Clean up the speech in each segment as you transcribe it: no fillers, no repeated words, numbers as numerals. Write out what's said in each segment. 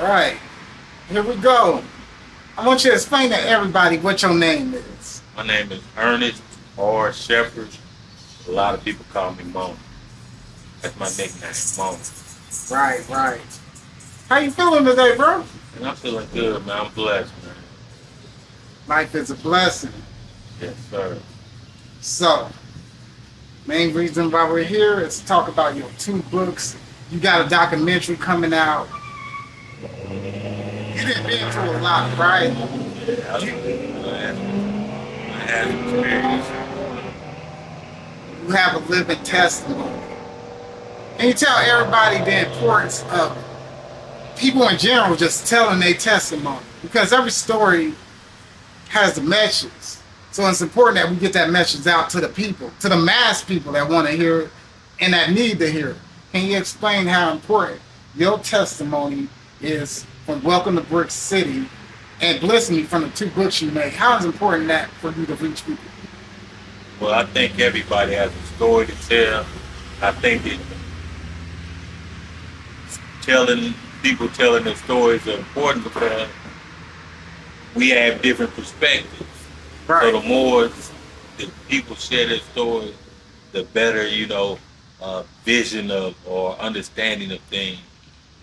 right. Here we go. I want you to explain to everybody what your name is. My name is Ernest or Shepherd. A lot of people call me Mo. That's my nickname, Mo. Right, right. How you feeling today, bro? And I'm feeling good, man. I'm blessed, man. Life is a blessing. Yes, sir. So, main reason why we're here is to talk about your two books. You got a documentary coming out. You done been through a lot, right? Yeah, I had experience. You have a living testimony. And you tell everybody the importance of people in general just telling their testimony. Because every story has a message. So it's important that we get that message out to the people, to the mass people that want to hear it and that need to hear it. Can you explain how important your testimony is from Welcome to Brick City and Bliss Me from the two books you made? How is important that for you to reach people? Well, I think everybody has a story to tell. I think that people telling their stories are important because we have different perspectives. Right. So the more the people share their stories, the better, vision of or understanding of things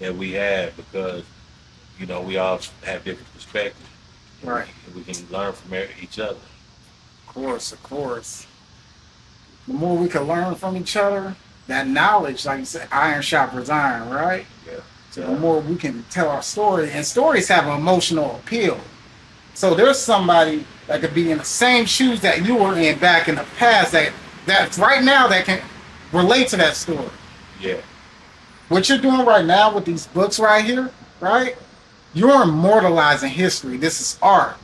that we have because, we all have different perspectives. Right. And we can learn from each other. Of course, of course. The more we can learn from each other, that knowledge, like you said, iron sharpens iron, right? Yeah. So the more we can tell our story, and stories have an emotional appeal. So there's somebody that could be in the same shoes that you were in back in the past that right now that can relate to that story. Yeah. What you're doing right now with these books right here, right? You're immortalizing history. This is art.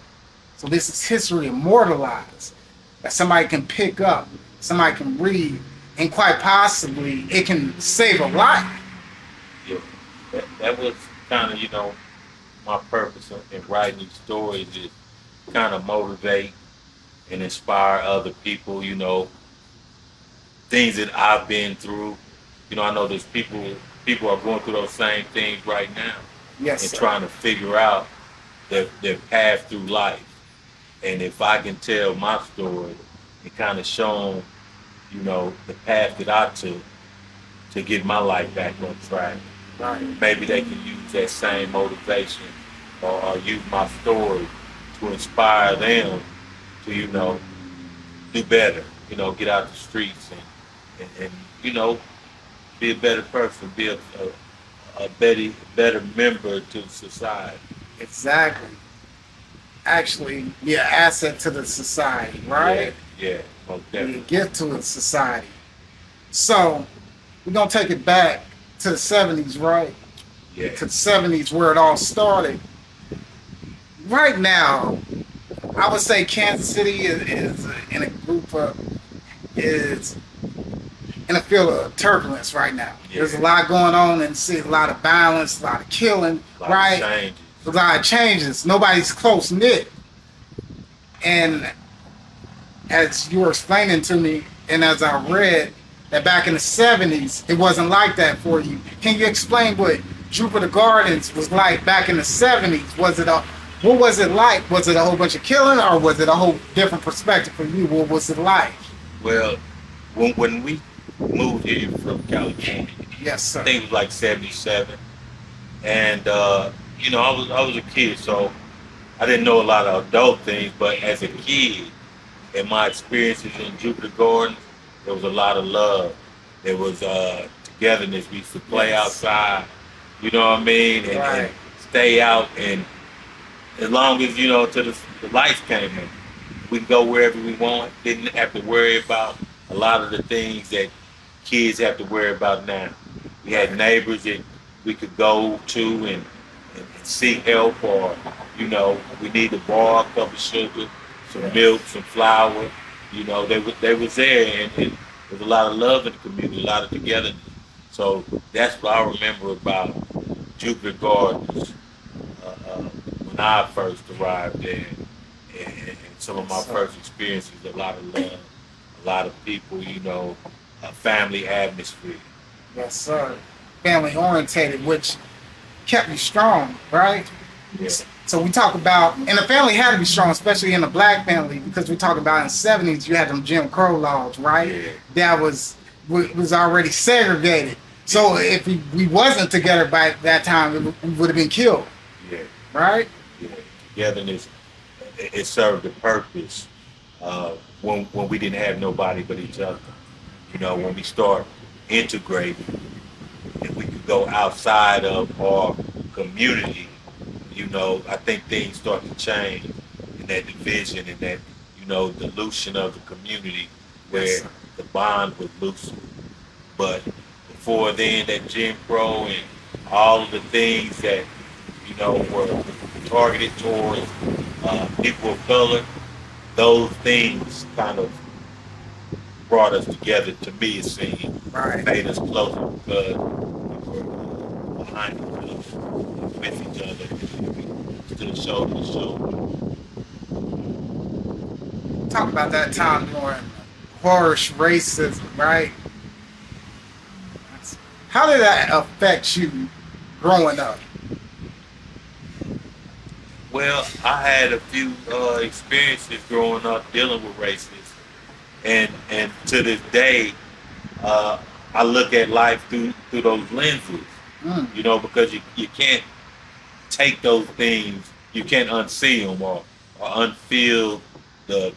So this is history immortalized that somebody can pick up, somebody can read, and quite possibly it can save a life. Yeah. That was kind of, my purpose in writing these stories is kind of motivate and inspire other people, things that I've been through. I know there's people are going through those same things right now. Yes, and sir. trying to figure out their path through life. And if I can tell my story and kind of show them, the path that I took to get my life back on track, Right. maybe they can use that same motivation or use my story to inspire them to, do better, get out the streets and be a better person, be a better member to society. Exactly. Actually, be an asset to the society, right? Yeah, most Be a definitely. gift to the society. So, we're going to take it back to the 70s, right? Yeah. To the 70s where it all started. Right now, I would say Kansas City is in a group of, is in a field of turbulence right now. Yeah. There's a lot going on and see a lot of violence, a lot of killing, A lot right? of changes. A lot of changes. Nobody's close knit. And as you were explaining to me, and as I read, that back in the 70s, it wasn't like that for you. Can you explain what Jupiter Gardens was like back in the 70s? What was it like? Was it a whole bunch of killing, or was it a whole different perspective for you? What was it like? Well, when we moved here from California, Yes, sir. I think it was like 77. And, I was a kid, so I didn't know a lot of adult things, but as a kid, in my experiences in Jupiter Gardens, there was a lot of love. There was togetherness. We used to play Yes. outside, you know what I mean? And, Right. and stay out. And as long as, till the lights came in, we could go wherever we want. Didn't have to worry about a lot of the things that kids have to worry about now. We had neighbors that we could go to and seek help, or we need to borrow a cup of sugar, some milk, some flour. They was there, and there's a lot of love in the community, a lot of togetherness. So that's what I remember about Jupiter Gardens when I first arrived there, and some of my first experiences. A lot of love, a lot of people, a family atmosphere. Yes, sir. Family orientated, which kept you strong, right? Yeah. So we talk about, and the family had to be strong, especially in a black family, because we talk about in the '70s you had them Jim Crow laws, right? Yeah. That was already segregated. So if we wasn't together by that time, we would have been killed, Yeah. right? Yeah. Togetherness, it served a purpose when we didn't have nobody but each other. You know, when we start integrating and we could go outside of our community, you know, I think things start to change in that division and that, you know, dilution of the community where Yes, sir. the bond was loosened. But before then, that Jim Crow and all of the things that, you know, were targeted towards people of color, those things kind of brought us together. To me, it seemed Right. made us closer because we were behind each other, with each other, and we stood shoulder to shoulder. Talk about that time during harsh racism, right? How did that affect you growing up? Well, I had a few experiences growing up dealing with racism, and to this day, uh, I look at life through those lenses. Mm, You know, because you can't take those things, you can't unsee them or unfeel the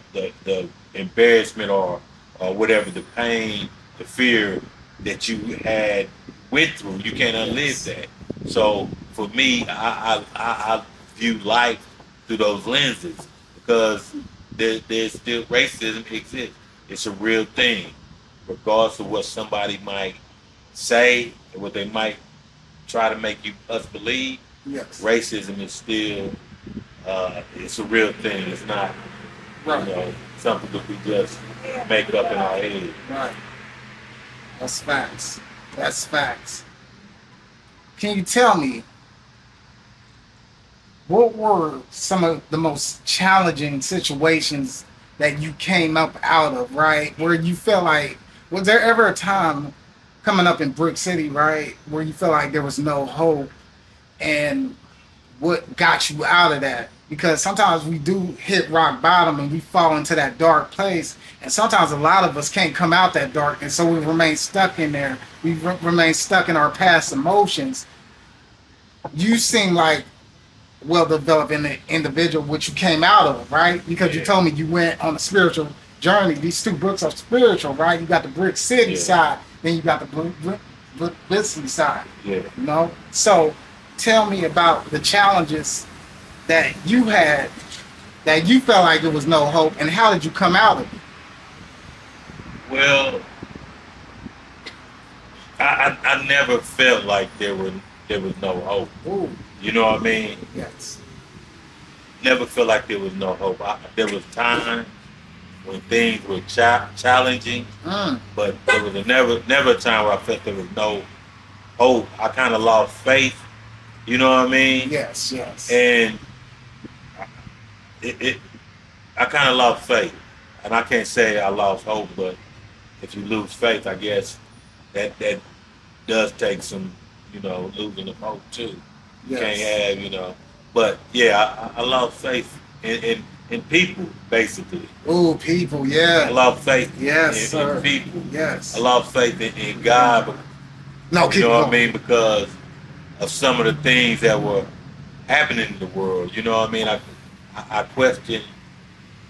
embarrassment or whatever the pain, the fear that you had went through. You can't unlive that. So for me, I view life through those lenses because there's still racism exists. It's a real thing, regardless of what somebody might say and what they might try to make us believe. yes. Racism is still it's a real thing. It's not Right. something that we just make up in our head. Right. That's facts. That's facts. Can you tell me what were some of the most challenging situations that you came up out of, right? Where you felt like, was there ever a time coming up in Brick City, right, where you felt like there was no hope, and what got you out of that? Because sometimes we do hit rock bottom and we fall into that dark place, and sometimes a lot of us can't come out that dark, and so we remain stuck in there. We remain stuck in our past emotions. You seem like well developed in the individual which you came out of, right? Because you Yeah. told me you went on a spiritual journey. These two books are spiritual, right? You got the Brick City Yeah. side, then you got the Blitzly side, Yeah. you know? So tell me about the challenges that you had that you felt like there was no hope, and how did you come out of it? Well, I never felt like there was no hope. Ooh, You know what I mean? yes. Never felt like there was no hope. There was times when things were challenging, Mm, but there was never a time where I felt there was no hope. I kind of lost faith. You know what I mean? yes, yes. And it I kind of lost faith, and I can't say I lost hope, but if you lose faith, I guess that does take some, losing of hope too. You can't Yes. have, but yeah, I lost faith in people basically. Ooh, people, I yeah. lost faith Yes, in sir. people. Yes. I lost faith in God, No, you keep know what I going. mean, because of some of the things that were happening in the world. You know what I mean? I question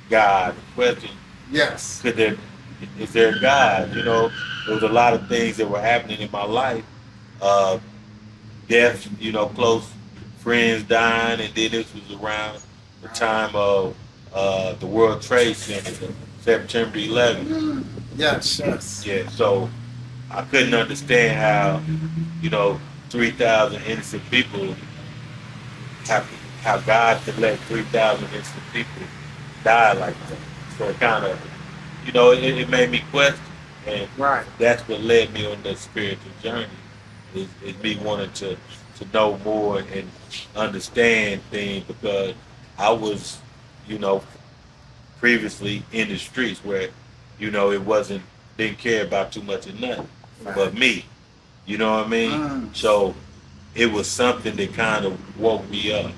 God. Question Yes. is there a God? There was a lot of things that were happening in my life. Uh, Death, close friends dying, and then this was around the time of the World Trade Center, September 11th. Mm, yes, yes. Yeah, so I couldn't understand how, 3,000 innocent people, how God could let 3,000 innocent people die like that. So it kind of, it made me question, and Right. that's what led me on the spiritual journey. Is me wanting to know more and understand things because I was, you know, previously in the streets where, it wasn't didn't care about too much of nothing but Right. me. You know what I mean? Mm, So it was something that kind of woke me up.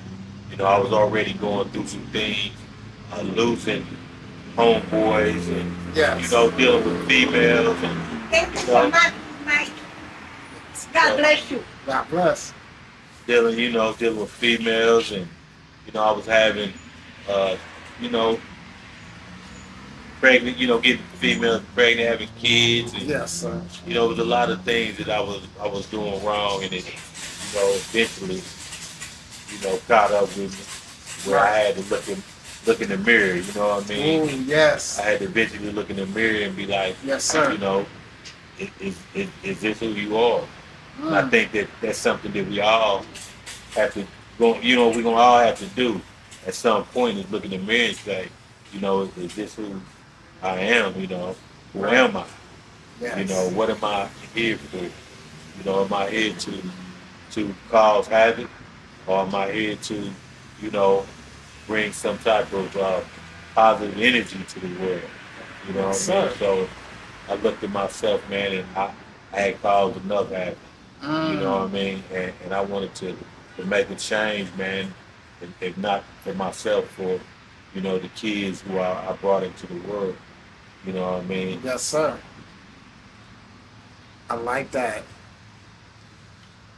You know, I was already going through some things, losing homeboys and, you Yes. know, dealing with females and, Thank you you so know, much, Mike. God bless you. God bless. dealing with females and, you know, I was having, uh, you know, pregnant, you know, getting females pregnant, having kids, and Yes, sir. you know, it was a lot of things that I was doing wrong, and it, you know, eventually, you know, caught up with me where I Right. had to look in the mirror. You know what I mean? Ooh, yes. I had to eventually look in the mirror and be like, Yes, sir. you know, is this who you are? And I Mm. think that that's something that we all have to go. You know, we're gonna all have to do at some point is look in the mirror and say, you know, is this who I am? You know, who Right. am I? Yes. You know, what am I here for? You know, am I here to cause havoc, or am I here to, you know, bring some type of positive energy to the world? You know Yes, what I mean? sir. So I looked at myself, man, and I had caused enough havoc. You know what I Mm. mean? And I wanted to make a change, man. If not for myself, for, you know, the kids who I brought into the world. You know what I mean? Yes, sir. I like that.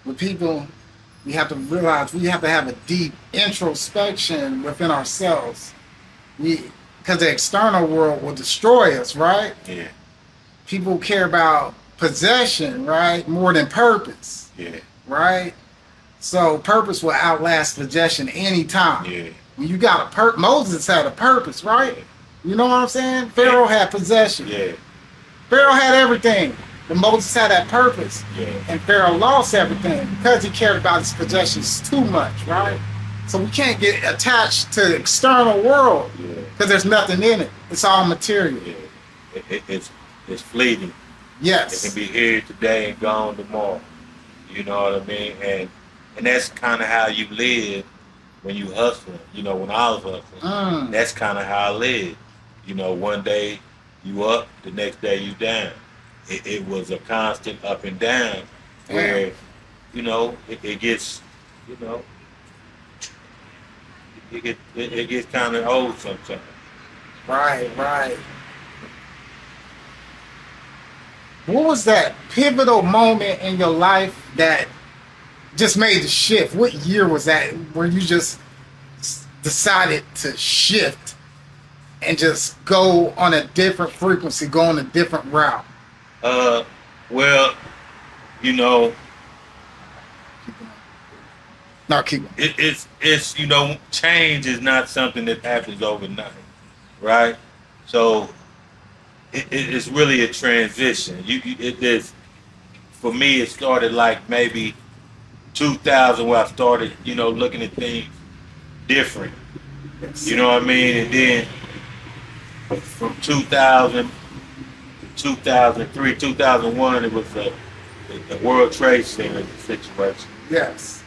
With people, we have to realize we have to have a deep introspection within ourselves. Because the external world will destroy us, right? Yeah, People care about possession, right, more than purpose, yeah, right? So purpose will outlast possession anytime. yeah, When you got Moses had a purpose, right? yeah, You know what I'm saying? Pharaoh had possession. yeah, Pharaoh had everything, but Moses had that purpose. yeah. And Pharaoh lost everything because he cared about his possessions too much, right? So we can't get attached to the external world Yeah, because there's nothing in it. It's all material. yeah. It's fleeting. It Yes. can be here today and gone tomorrow. You know what I mean? And that's kind of how you live when you hustling. You know, when I was hustling, Mm. that's kind of how I lived. You know, one day you up, the next day you down. It was a constant up and down where, you know, it gets, you know, it gets kind of old sometimes. Right, right. What was that pivotal moment in your life that just made the shift? What year was that where you just decided to shift and just go on a different frequency, go on a different route? Well, you know, Keep going. No, keep going. it's you know, change is not something that happens overnight, right? So it's really a transition. It is, for me. It started like maybe 2000, where I started, you know, looking at things different. Yes. You know what I mean? And then from 2000 to 2003, 2001, it was the World Trade Center situation. Yes.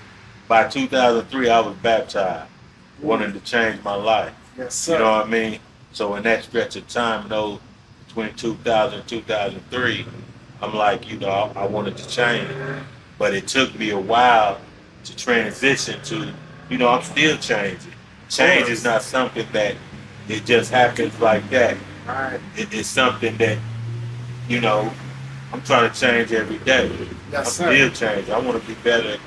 By 2003, I was baptized, wanting to change my life. Yes, sir. You know what I mean? So in that stretch of time, those between 2000 and 2003, I'm like, you know, I wanted to change. But it took me a while to transition to, you know, I'm still changing. Change is not something that it just happens like that. Right. It's something that, you know, I'm trying to change every day. Yes, I'm sir. still changing. I want to be better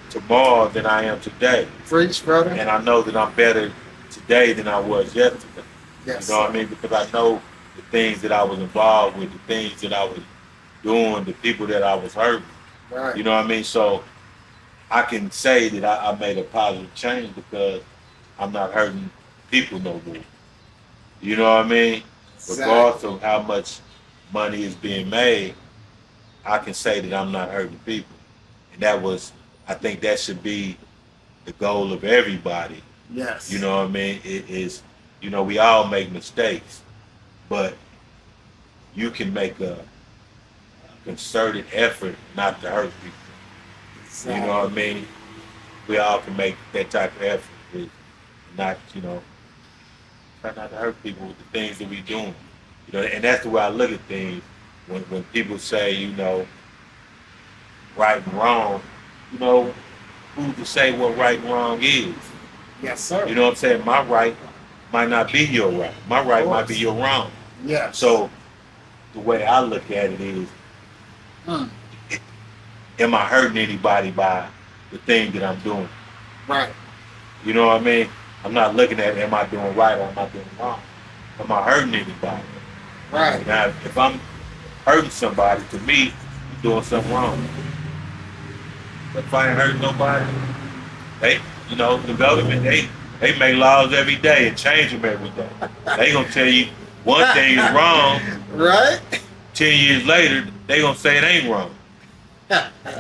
tomorrow than I am today. Preach, brother. And I know that I'm better today than I was yesterday. Yes. You know what I sir. mean? Because I know the things that I was involved with, the things that I was doing, the people that I was hurting. Right. You know what I mean? So I can say that I made a positive change because I'm not hurting people no more. You know what I mean? Regardless of how much money is being made, I can say that I'm not hurting people. And that was, I think that should be the goal of everybody. Yes. You know what I mean? It is, you know, we all make mistakes, but you can make a concerted effort not to hurt people. You know what I mean? We all can make that type of effort, with not, you know, try not to hurt people with the things that we doing. You know, and that's the way I look at things. When people say, you know, right and wrong, you know, who to say what right and wrong is? Yes, sir. You know what I'm saying? My right might not be your right. My right might be your wrong. Yeah. So the way I look at it is, Mm. am I hurting anybody by the thing that I'm doing? Right. You know what I mean? I'm not looking at am I doing right or am I doing wrong? Am I hurting anybody? Right. Now, if I'm hurting somebody, to me, I'm doing something wrong. But if I ain't hurting nobody, the government, they make laws every day and change them every day. They gonna tell you one thing is wrong. Right. 10 years later, they gonna say it ain't wrong.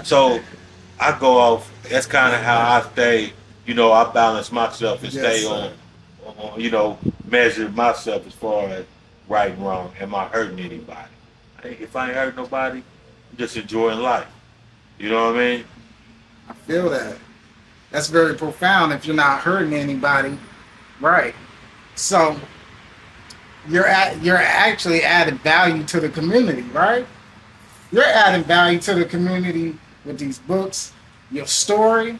So I go off. That's kind of how I stay. I balance myself and stay on, measure myself as far as right and wrong. Am I hurting anybody? If I ain't hurting nobody, I'm just enjoying life. You know what I mean? I feel that. That's very profound if you're not hurting anybody. Right. So you're actually adding value to the community, right? You're adding value to the community with these books, your story.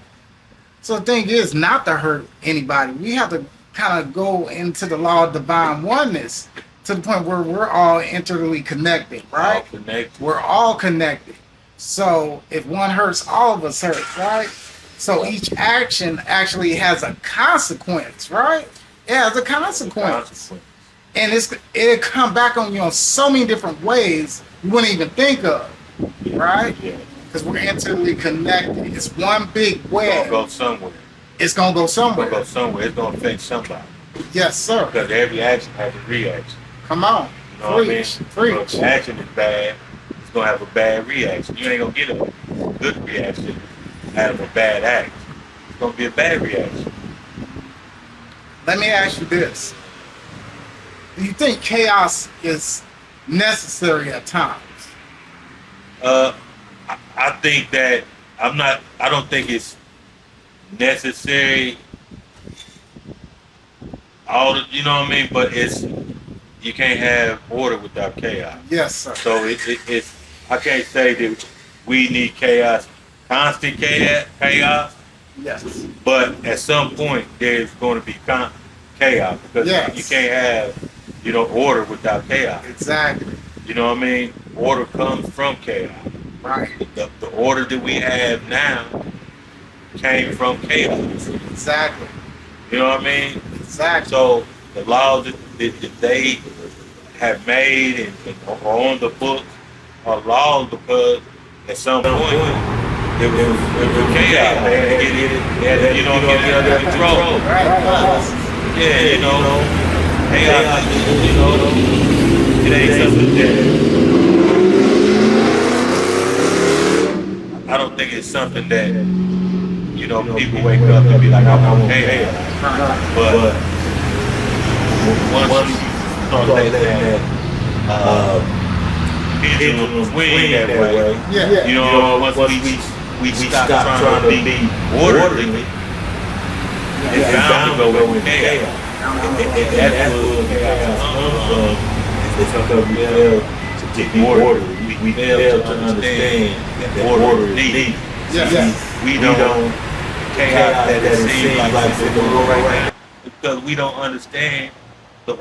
So the thing is not to hurt anybody. We have to kind of go into the law of divine oneness to the point where we're all intricately connected, right? All connected. We're all connected. So if one hurts, all of us hurt, right? So each action actually has a consequence, right? It has a consequence. And it'll come back on you in so many different ways you wouldn't even think of, right? Yeah. Because we're intimately connected. It's one big It's web. gonna go somewhere. It's gonna go It's somewhere. gonna go somewhere. It's gonna affect somebody. Yes, sir. Because every action has a reaction. Come on. You know what I mean? Preach. So Preach. if the action is bad, it's gonna have a bad reaction. You ain't gonna get a good reaction out of a bad act. It's gonna be a bad reaction. Let me ask you this. Do you think chaos is necessary at times? I think that I don't think it's necessary. You know what I mean? But you can't have order without chaos. Yes, sir. So it's I can't say that we need chaos, constant chaos. Yes. But at some point there's going to be chaos because Yes. you can't have order without chaos. Exactly. You know what I mean? Order comes from chaos. Right. The order that we have now came from chaos. Exactly. You know what I mean? Exactly. So the laws that they have made and are on the books are laws because at some point it was chaos. They had to get it under control. Right. Yeah, chaos, it ain't something that I don't think it's something that people wake up and be like, I want chaos. But once you start letting that pendulum swing that way, Yeah. once we stop trying to be orderly, it's bound to go in chaos. And that's where chaos comes from. It's because we fail to get orderly. We fail to understand that order is needed. Yes. We don't chaos that it seems like it's going on right now because we don't understand the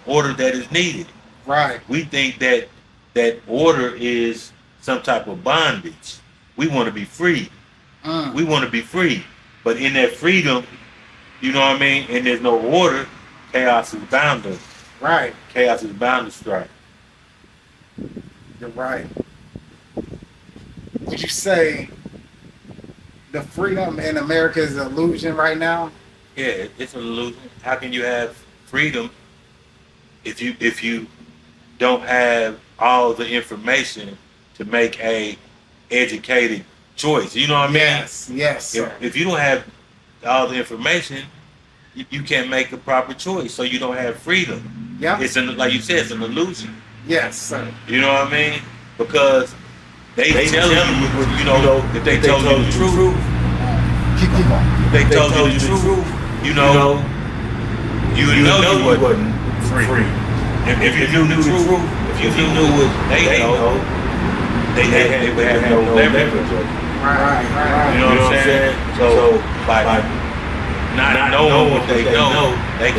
order that is needed. Right. We think that order is some type of bondage. We want to be free. We want to be free. But in that freedom, you know what I mean? And there's no order, chaos is bound to. Right. Chaos is bound to strike. You're right. Would you say the freedom in America is an illusion right now? Yeah, it's an illusion. How can you have freedom if you don't have all the information to make a educated choice? You know what I mean? Yes. Yes. Sir. If you don't have all the information, you can't make a proper choice. So you don't have freedom. Yeah. It's like you said, it's an illusion. Yes, sir. You know what I mean? Because they tell you, if they told you the truth, Keep on. if they told you the truth, you know you wasn't free. If you knew the truth, if you knew what they know, they would have no leverage. You know what I'm saying? So by not knowing what they know, they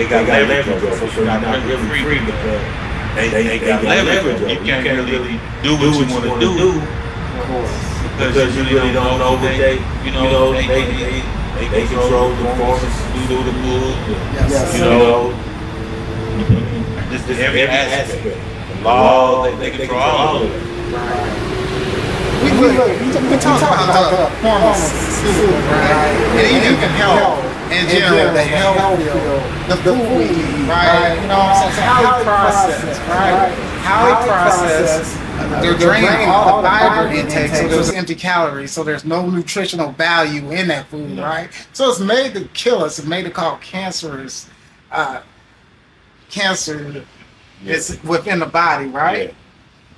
got leverage over. So you're not really free because they got leverage over. You can't really do what you want to do because you really don't know what they control the performance, do the move, you know, just every aspect. The law, they control all of it. We talk about the performance food, right? And even health in general, the health, the food we eat, right? You know what I'm saying? Highly processed, right? Highly processed. They're draining all the fiber intake, so there's empty calories, so there's no nutritional value in that food, right? So it's made to kill us. It's made to cause cancerous, cancer is within the body, right?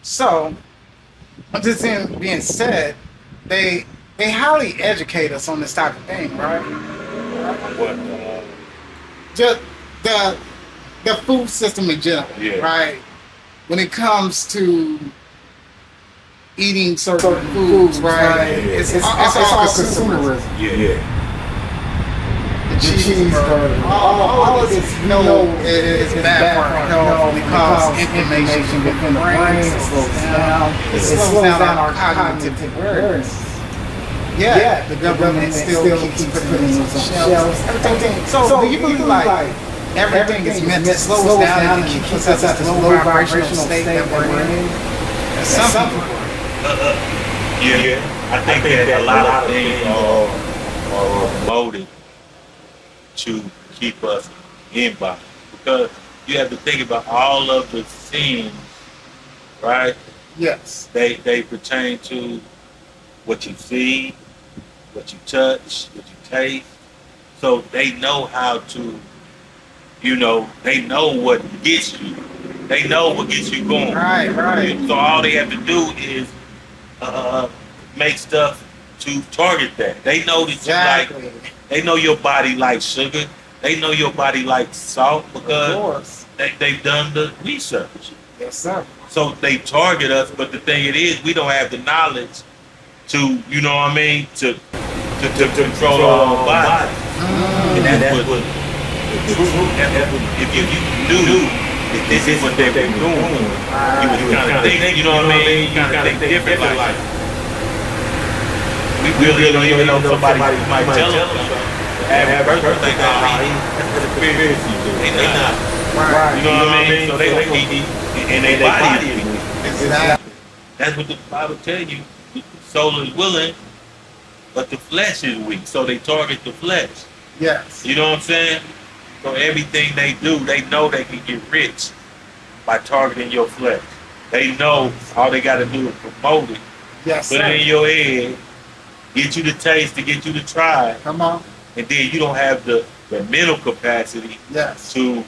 So, just in being said, they highly educate us on this type of thing, right? What? Just the food system in general, right? When it comes to eating certain foods, right? It's all consumerism. The cheeseburger, all of this, you know, is bad for our health because inflammation within the brain. It slows down our cognitive awareness. Yeah, the government still keeps putting things on shelves. Everything. So do you believe like everything is meant to slow us down and keep us at this low vibrational state that we're in? Some people. I think that a lot of things are molded to keep us in body because you have to think about all of the sins, right? Yes. They pertain to what you see, what you touch, what you taste. So they know how to, they know what gets you. They know what gets you going. Right. So all they have to do is make stuff to target that. They know that you they know your body likes sugar. They know your body likes salt because they've done the research. Yes, sir. So they target us, but the thing it is, we don't have the knowledge to, to control our own body. And that's what if you knew that this is what they were doing, you would kind of think, you kind of think different. Like, we really don't even know somebody might tell us have birthday, that's a conspiracy. They not. You know what I mean? So they eat and their body is weak. Exactly. That's what the Bible tells you. The soul is willing, but the flesh is weak. So they target the flesh. Yes. You know what I'm saying? So everything they do, they know they can get rich by targeting your flesh. They know all they got to do is promote it. Yes, put it in your head, get you to taste it, get you to try it. Come on. And then you don't have the mental capacity to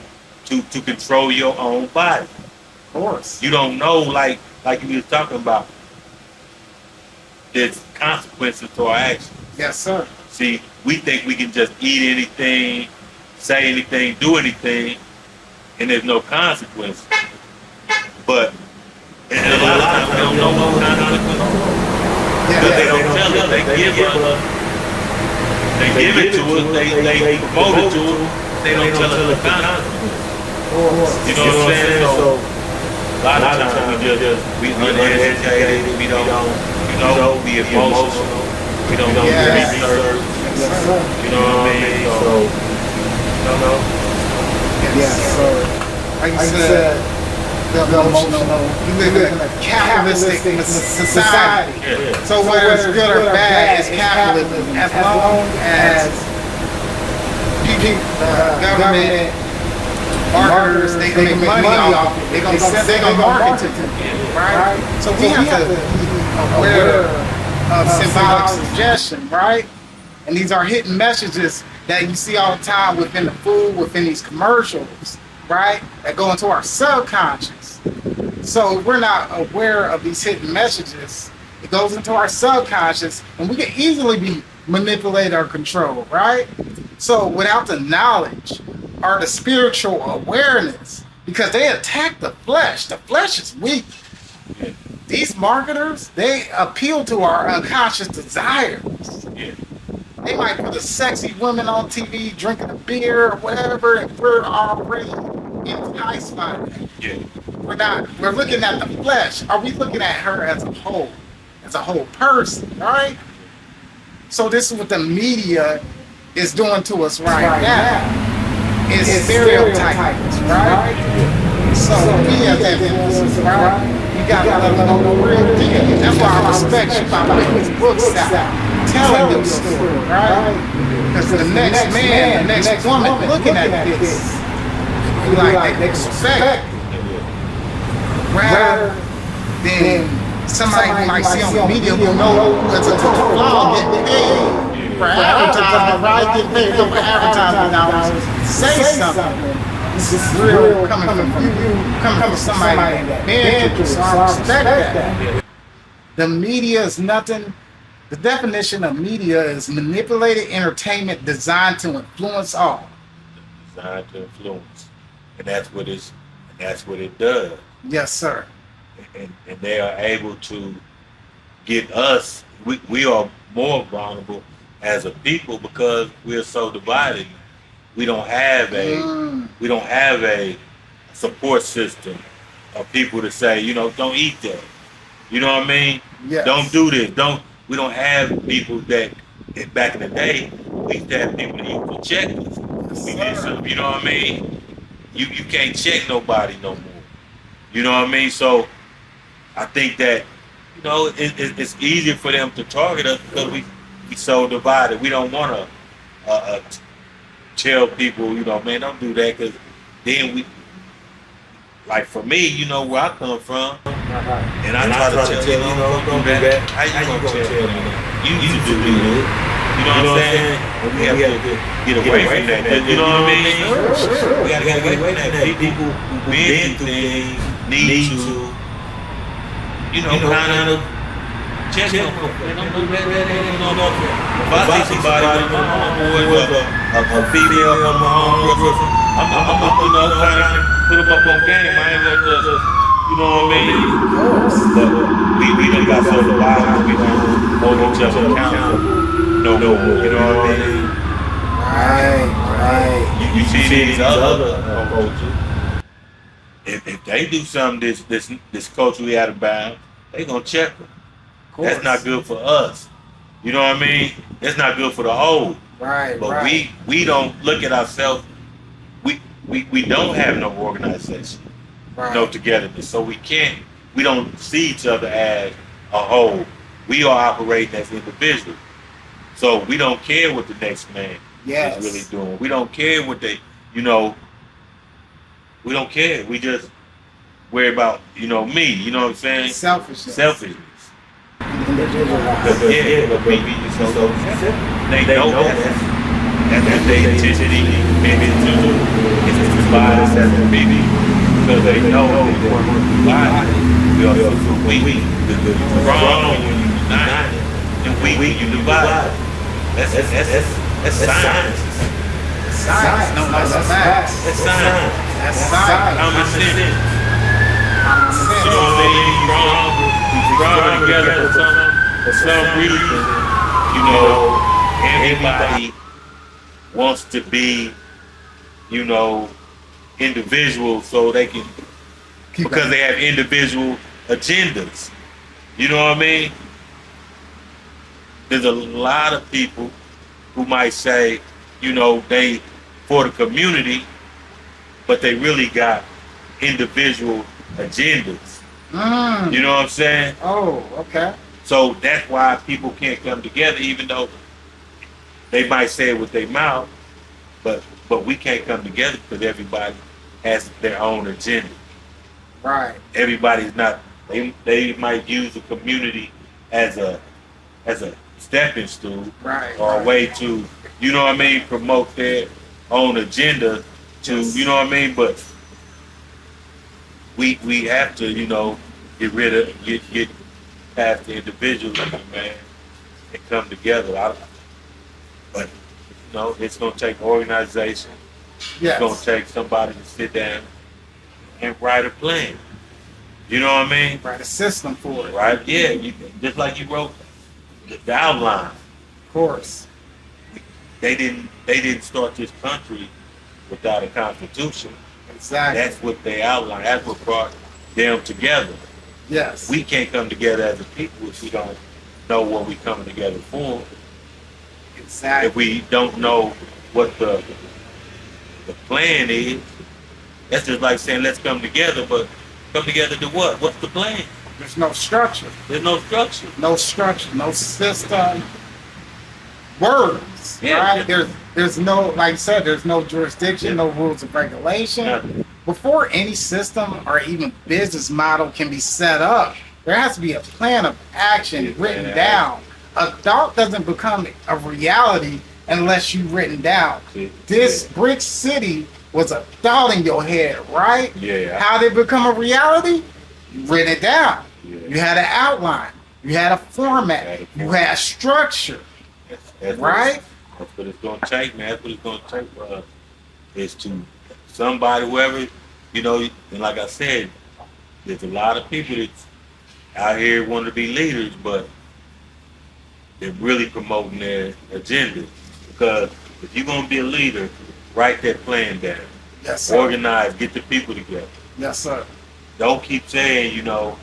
control your own body. Of course. You don't know, like you was talking about, there's consequences to our actions. Yes, sir. See, we think we can just eat anything, say anything, do anything, and there's no consequences. But a lot of times we don't know no consequences. Because they don't tell us, they give it to us, they promote it to us, they don't tell us the consequences. You know what I'm saying? So a lot of times we uneducated, we don't, be emotional, we don't do research. You know what I mean? So, yes, sir. Like you said, the emotional, you live in a capitalistic society. So whether it's good or bad, it's capitalism. As long as people, government, marketers, they make money off it, they're going to market to them, right? So we have to be aware of symbolic suggestion, right? And these are hidden messages that you see all the time within the food, within these commercials, right? That go into our subconscious. So if we're not aware of these hidden messages, it goes into our subconscious and we can easily be manipulated or controlled, right? So without the knowledge or the spiritual awareness, because they attack the flesh is weak. these marketers, they appeal to our unconscious desires. Yeah. They might put a sexy woman on TV drinking a beer or whatever, and we're already enticed by that. Yeah. We're looking at the flesh. Are we looking at her as a whole person, right? So this is what the media is doing to us right now. It's stereotypes, right? So we as influencers, right? You gotta let them know the real deal. That's why I respect you by putting these books out, telling them story, right? Because the next man, the next woman looking at this, be like they expect, rather than somebody who might see on the media who knows it's a total flaw getting paid for advertisement, right? Getting paid for advertisement dollars. Say something. This is real coming from you, coming from somebody that been through, so I respect that. The media is nothing. The definition of media is manipulated entertainment designed to influence all. Designed to influence, and that's what it does. Yes, sir. And they are able to get us. We are more vulnerable as a people because we are so divided. We don't have a support system of people to say, you know, don't eat that. You know what I mean? Yes. Don't do this. We don't have people that back in the day we used to have people that used to check us. We did something, you know what I mean? You can't check nobody no more. You know what I mean? So I think that, you know, it's easier for them to target us because we so divided. We don't want to tell people, you know, man, don't do that, because then we, like for me, you know where I come from, and I try to tell you, you know, don't do that. How you gonna tell me that? You used to do it. You know what I'm saying? And we have to get away from that. You know what I mean? Sure. We gotta get away from that. People who been through things need to, you know, kind of check them. Don't do that. If I see somebody with my homeboy with a female from my homeboy, I'm you know, kind of put them up on game. I ain't gonna just, you know what I mean? But we done got so divided, we don't hold each other accountable no more. You know what I mean? Right. You see these other cultures. If they do something this culturally out of bounds, they gonna check them. That's not good for us. You know what I mean? That's not good for the whole. Right. But we don't look at ourselves. We don't have no organization, no togetherness. So we don't see each other as a whole. We are operating as individuals. So we don't care what the next man is really doing. We don't care what they, you know, we don't care. We just worry about, you know, me. You know what I'm saying? Selfishness. Because so they know that's their intensity, maybe it's divide us as a baby, because they know they work divided. We are so weak. The strong when you unite, and weak when you divide. That's science. Science. No, that's facts. That's science. That's science. Common sense. You know what I mean? We strong together for some reason. You know, everybody wants to be, you know, individuals so they can, because they have individual agendas. You know what I mean? There's a lot of people who might say, you know, they for the community, but they really got individual agendas. You know what I'm saying? Oh, okay. So that's why people can't come together, even though they might say it with their mouth, but we can't come together because everybody has their own agenda. Right. Everybody's not. They might use the community as a stepping stool, or a way to, you know what I mean, promote their own agenda to, you know what I mean. But we have to, you know, get past the individualism, man, and come together. But you know, it's gonna take organization. Yes. It's gonna take somebody to sit down and write a plan. You know what I mean? Write a system for it. Right? Yeah. Just like you wrote the outline. Of course. They didn't start this country without a constitution. Exactly. That's what they outlined. That's what brought them together. Yes. We can't come together as a people if we don't know what we're coming together for. Exactly. If we don't know what the plan is, that's just like saying let's come together, but come together to what? What's the plan? There's no structure. There's no structure. No structure. No system. Words. Yeah. Right? There's no, like you said, there's no jurisdiction, no rules of regulation. Nothing. Before any system or even business model can be set up, there has to be a plan of action written down. A thought doesn't become a reality unless you've written down. This brick city was a thought in your head, right? Yeah. How did it become a reality? You written it down. Yeah. You had an outline. You had a format. You had structure. That's Right? That's what it's going to take, man. That's what it's going to take for us. Is to somebody, whoever, you know, and like I said, there's a lot of people that's out here wanting to be leaders, but they're really promoting their agenda. Because if you're going to be a leader, write that plan down. Yes, sir. Organize, get the people together. Yes, sir. Don't keep saying, you know,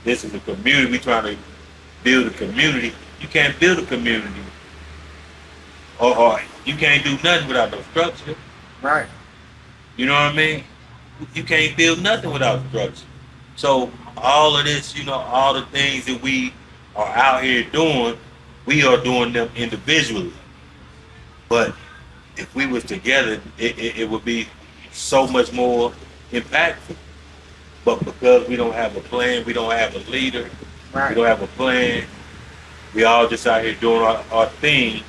this is a community, we're trying to build a community. You can't build a community. Or you can't do nothing without no structure. Right. You know what I mean? You can't build nothing without structure. So all of this, you know, all the things that we are out here doing, we are doing them individually. But if we was together, it would be so much more impactful. But because we don't have a plan, we don't have a leader, Right. we don't have a plan, we all just out here doing our thing.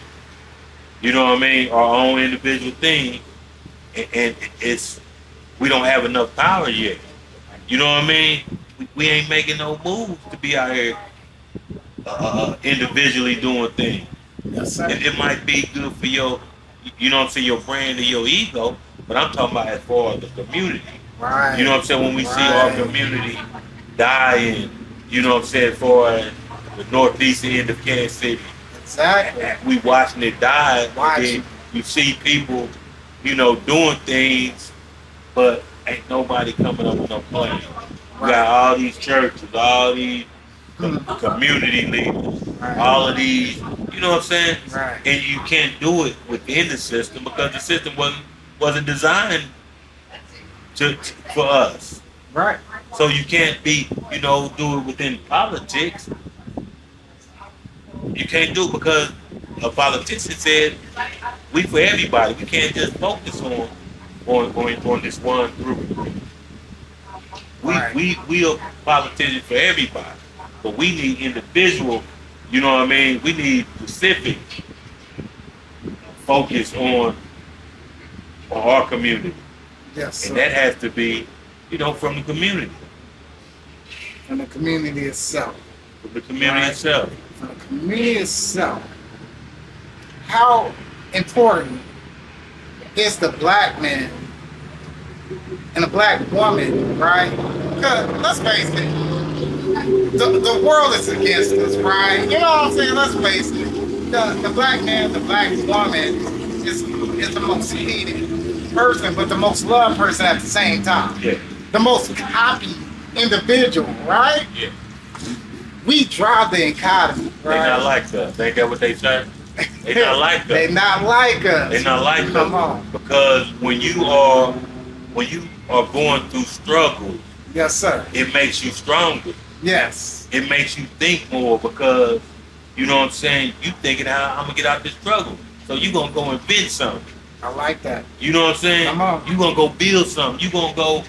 You know what I mean? Our own individual thing, and it's we don't have enough power yet. You know what I mean? We ain't making no moves to be out here individually doing things. Yes, sir. It might be good for your, you know what I'm saying, your brand or your ego, but I'm talking about as far as the community. Right. You know what I'm saying? When we see our community dying, you know what I'm saying, for the northeast end of Kansas City. Exactly. We watching it die, and Watching. then you see people, you know, doing things, but ain't nobody coming up with no plan. We got all these churches, all these community leaders, Right. all of these, you know what I'm saying? Right. And you can't do it within the system because the system wasn't designed for us. Right. So you can't be, you know, do it within politics. You can't do it because a politician said we for everybody. We can't just focus on this one group. Right. We are politicians for everybody, but we need individual. You know what I mean? We need specific focus on our community, Yes, sir. and that has to be, you know, from the community, From the community itself. from the community Right. itself. From the community itself. How important is the black man and the black woman, right? Because let's face it, the world is against us, right? You know what I'm saying? Let's face it. The black man, the black woman is the most hated person, but the most loved person at the same time. Yeah, The most copied individual, right? yeah. We drive the economy, right? They not like us. Ain't that what they say? They not like us. They not like us. They not like Come us. on. Because when you are going through struggle, Yes, sir. it makes you stronger. Yes. It makes you think more because, you know what I'm saying, you thinking how I'm gonna get out this struggle. So you gonna go invent something. I like that. You know what I'm saying? Come on. You gonna go build something. You gonna go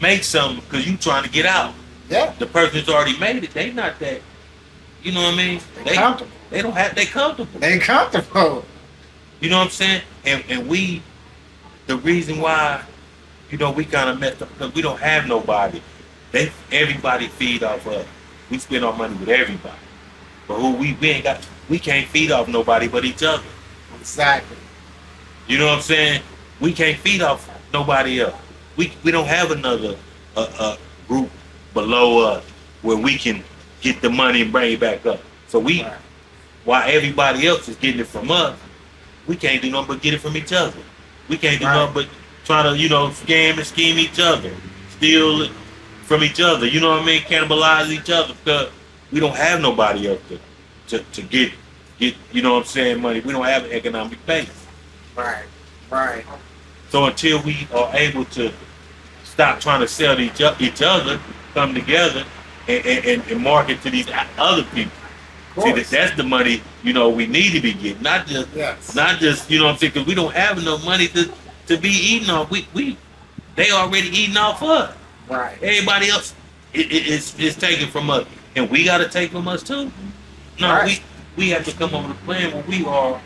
make something because you trying to get out. Yeah. The person that's already made it, they not that. You know what I mean? They comfortable. They don't have. They comfortable. They comfortable. You know what I'm saying? And we, the reason why, you know, we kind of messed up because we don't have nobody. Everybody feed off us. We spend our money with everybody. But we can't feed off nobody but each other. Exactly. You know what I'm saying? We can't feed off nobody else. We don't have another group below us where we can get the money and bring it back up. So Right. while everybody else is getting it from us, we can't do nothing but get it from each other. We can't do Right. nothing but try to, scam and scheme each other, steal it from each other. You know what I mean? Cannibalize each other because we don't have nobody else to get money. We don't have an economic base. Right. Right. So until we are able to stop trying to sell to each other, come together and market to these other people. See, that's the money, we need to be getting. Not just, Yes. because we don't have enough money to be eating off. They already eating off us. Right. Everybody else is taking from us. And we got to take from us too. No, Right. we have to come up with a plan where we are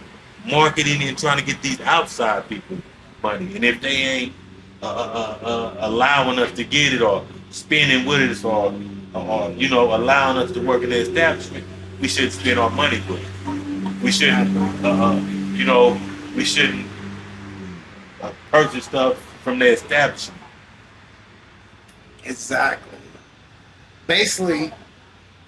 marketing and trying to get these outside people money. And if they ain't allowing us to get it or spending with us or allowing us to work in the establishment, we shouldn't spend our money with it. We shouldn't, we shouldn't purchase stuff from the establishment. Exactly. Basically,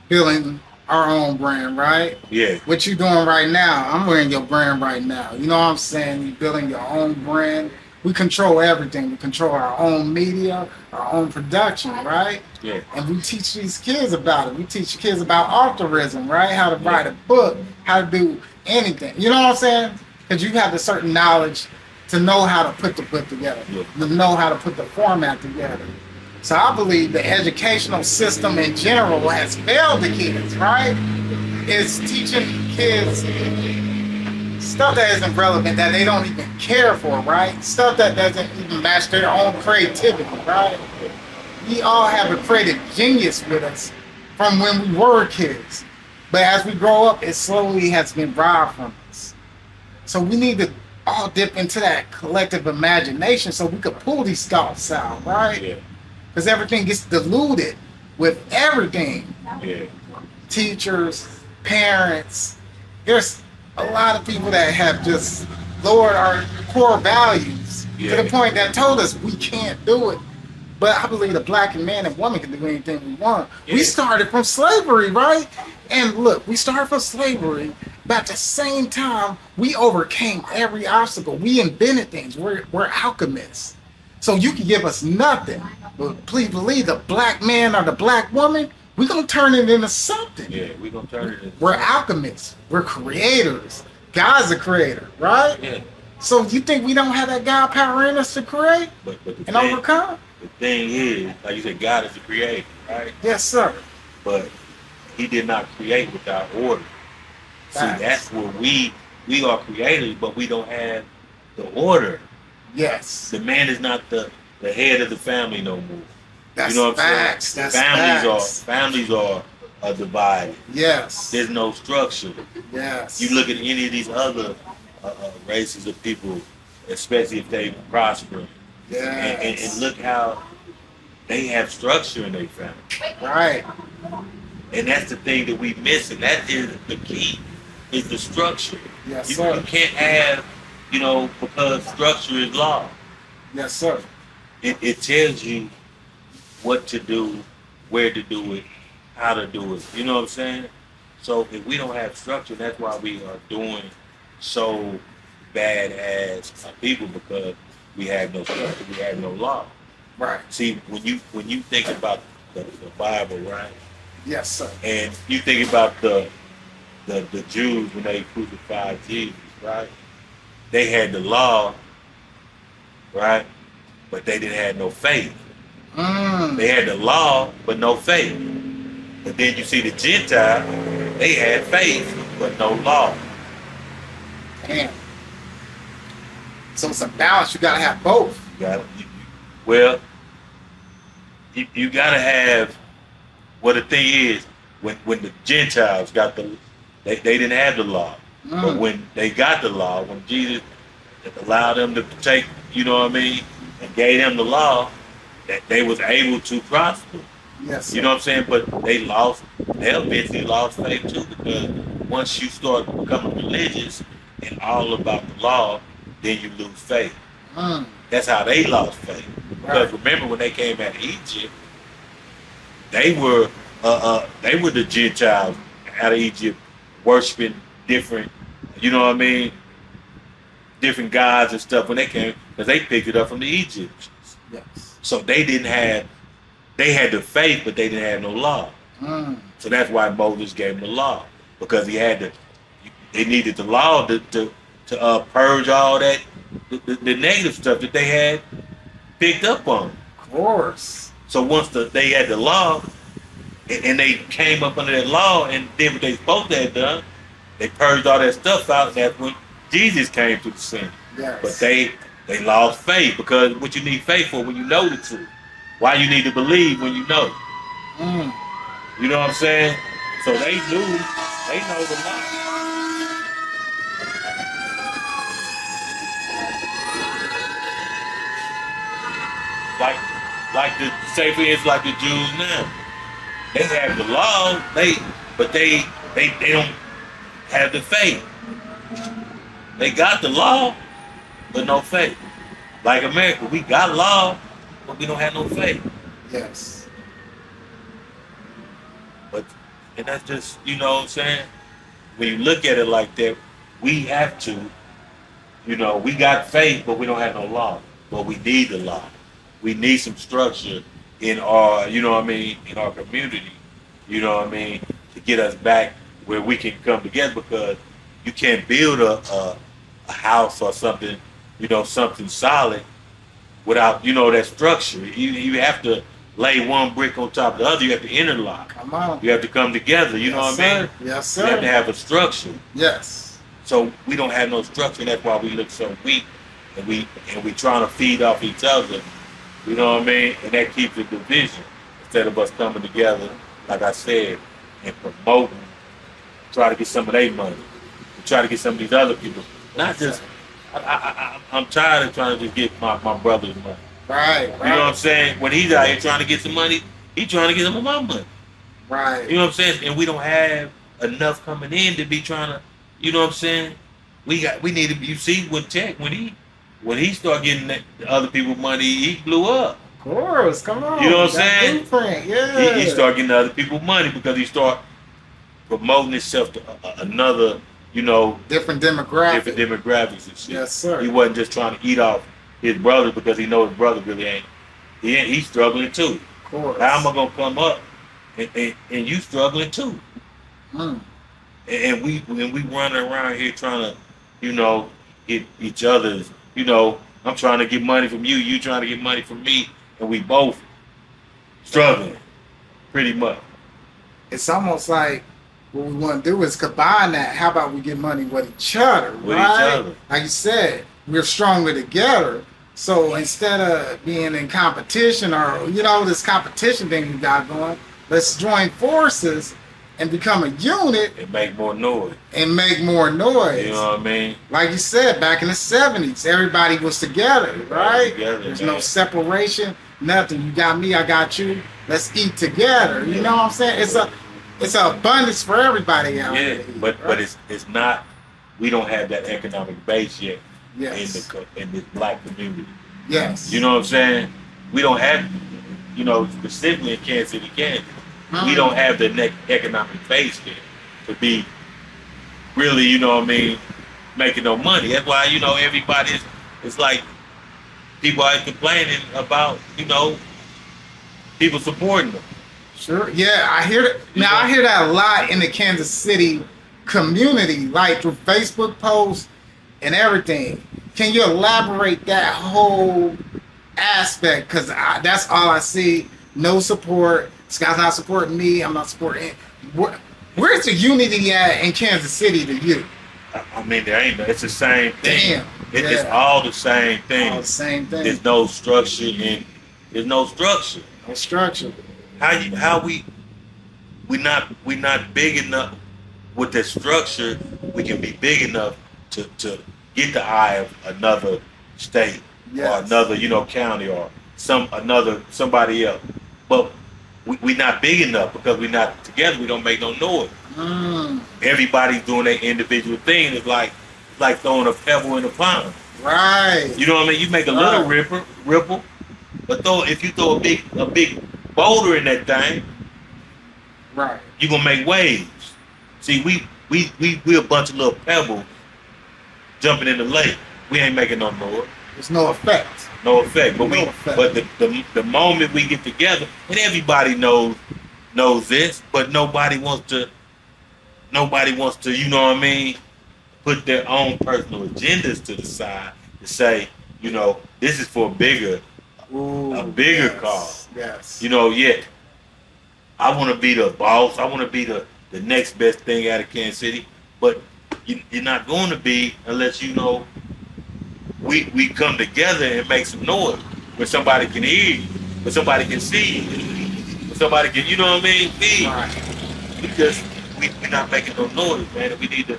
building our own brand, right? Yeah. What you doing right now? I'm wearing your brand right now. You know what I'm saying? You building your own brand. We control everything. We control our own media, our own production, right? Yeah. And we teach these kids about it. We teach kids about authorism, right? How to write a book, how to do anything. You know what I'm saying? Because you have the certain knowledge to know how to put the book together, to know how to put the format together. So I believe the educational system in general has failed the kids, right? It's teaching kids stuff that isn't relevant, that they don't even care for, right? Stuff that doesn't even match their own creativity, right? We all have a creative genius with us from when we were kids. But as we grow up, it slowly has been robbed from us. So we need to all dip into that collective imagination so we could pull these thoughts out, right? Yeah. Because everything gets diluted with everything. Yeah. Teachers, parents. There's a lot of people that have just lowered our core values to the point that told us we can't do it. But I believe the black man and woman can do anything we want. Yeah. We started from slavery, right? And look, we started from slavery, but at the same time, we overcame every obstacle. We invented things. We're alchemists. So you can give us nothing, but please believe the black man or the black woman, we're going to turn it into something. Yeah, we're going to turn it into We're alchemists. We're creators. God's a creator, right? Yeah. So you think we don't have that God power in us to create But the and overcome? The thing is, like you said, God is the creator, right? Yes, sir. But he did not create without order. Facts. See, that's where we are creators, but we don't have the order. Yes. The man is not the head of the family no more. That's you know what facts. I'm That's saying? facts. Families are divided. Yes. There's no structure. Yes. You look at any of these other races of people, especially if they prosper, Yes. and look how they have structure in their family. Right. And that's the thing that we miss, and that is the key, is the structure. Yes, You sir. can't have, because structure is law. Yes, sir. It tells you what to do, where to do it, how to do it. You know what I'm saying? So if we don't have structure, that's why we are doing so bad as a people, because we have no structure, we have no law. Right. See, when you think about the Bible, right? Yes, sir. And you think about the Jews when they crucified Jesus, right? They had the law, right? But they didn't have no faith. They had the law, but no faith. But then you see the Gentile, they had faith, but no law. Damn. So it's a balance. You gotta have both. You gotta have. Well, the thing is, when the Gentiles got they didn't have the law, but when they got the law, when Jesus allowed them to take, you know what I mean, and gave them the law, that they was able to prosper. Yes, sir. You know what I'm saying? But they eventually lost faith too, because once you start becoming religious and all about the law, then you lose faith. That's how they lost faith. Because remember when they came out of Egypt, they were the Gentiles out of Egypt worshiping different, you know what I mean, different gods and stuff when they came because they picked it up from the Egyptians. Yes. So they had the faith, but they didn't have no law. So that's why Moses gave them the law, because they needed the law to purge all that the negative stuff that they had picked up on. Of course. So once they had the law, and they came up under that law and did what they supposed to have done, they purged all that stuff out, and that's when Jesus came to the scene. Yes. But they lost faith, because what you need faith for when you know the truth. Why you need to believe when you know. You know what I'm saying? So they know the law. Like the say for instance, like the Jews now. They have the law, but they don't have the faith. They got the law, but no faith. Like America, we got law, but we don't have no faith. Yes. And that's just, you know what I'm saying? When you look at it like that, we have to, we got faith, but we don't have no law. But we need the law. We need some structure in our, in our community, to get us back where we can come together, because you can't build a house or something, something solid without, that structure. You have to lay one brick on top of the other. You have to interlock. Come on. You have to come together. You know what I mean? Yes, sir. You have to have a structure. Yes. So we don't have no structure, and that's why we look so weak, and we trying to feed off each other. You know what I mean? And that keeps the division instead of us coming together, like I said, and promoting, try to get some of their money, try to get some of these other people. Not just. I'm tired of trying to just get my brother's money. Right. You know what I'm saying? When he's out here trying to get some money, he's trying to get some of my money. Right. You know what I'm saying? And we don't have enough coming in to be trying to, you know what I'm saying? We need to. You see, when he started getting the other people's money, he blew up. Of course, come on. You know what I'm saying? Yeah. He started getting the other people's money because he started promoting himself to another, different demographics and shit. Yes, sir. He wasn't just trying to eat off his brother because he knows his brother really ain't. He's struggling too. Of course. How am I gonna come up and you struggling too? And we running around here trying to, get each other's. I'm trying to get money from you. You trying to get money from me, and we both struggling, pretty much. It's almost like what we want to do is combine that. How about we get money with each other, with right? each other. Like you said, we're stronger together. So instead of being in competition or, this competition thing we got going, let's join forces and become a unit. And make more noise. You know what I mean? Like you said, back in the 70s, everybody was together, right? There's no separation, nothing. You got me, I got you. Let's eat together. You know what I'm saying? It's an abundance for everybody out there. Yeah, but it's not. We don't have that economic base yet. Yes. In this black community. Yes. You know what I'm saying? We don't have, specifically in Kansas City, Kansas, we don't have the economic base yet to be really, making no money. That's why, everybody's, it's like people are complaining about, people supporting them. Sure. Yeah, I hear that. Now, I hear that a lot in the Kansas City community, like through Facebook posts and everything. Can you elaborate that whole aspect? Because that's all I see. No support. This guy's not supporting me. I'm not supporting him. Where's the unity at in Kansas City to you? I mean, there ain't. It's the same thing. Damn. It's all the same thing. All the same thing. There's no structure and there's no structure. No structure. We not big enough with the structure. We can be big enough to get the eye of another state or another, county or somebody else. But we not big enough because we not together. We don't make no noise. Everybody's doing their individual thing. It's like throwing a pebble in a pond. Right. You know what I mean? You make a little ripple, but if you throw a big boulder in that thing, Right. You're gonna make waves. See, we a bunch of little pebbles jumping in the lake. We ain't making no noise. There's no effect. No effect. But No effect. but the moment we get together, and everybody knows this, but nobody wants to, you know what I mean, put their own personal agendas to the side to say, you know, this is for a bigger Yes. cause. Yes. You know, I want to be the boss. I want to be the next best thing out of Kansas City. But you're not going to be unless, you know, we come together and make some noise where somebody can hear you, where somebody can see you, where somebody can, you know what I mean, feed. Right. We're not making no noise, man. We need to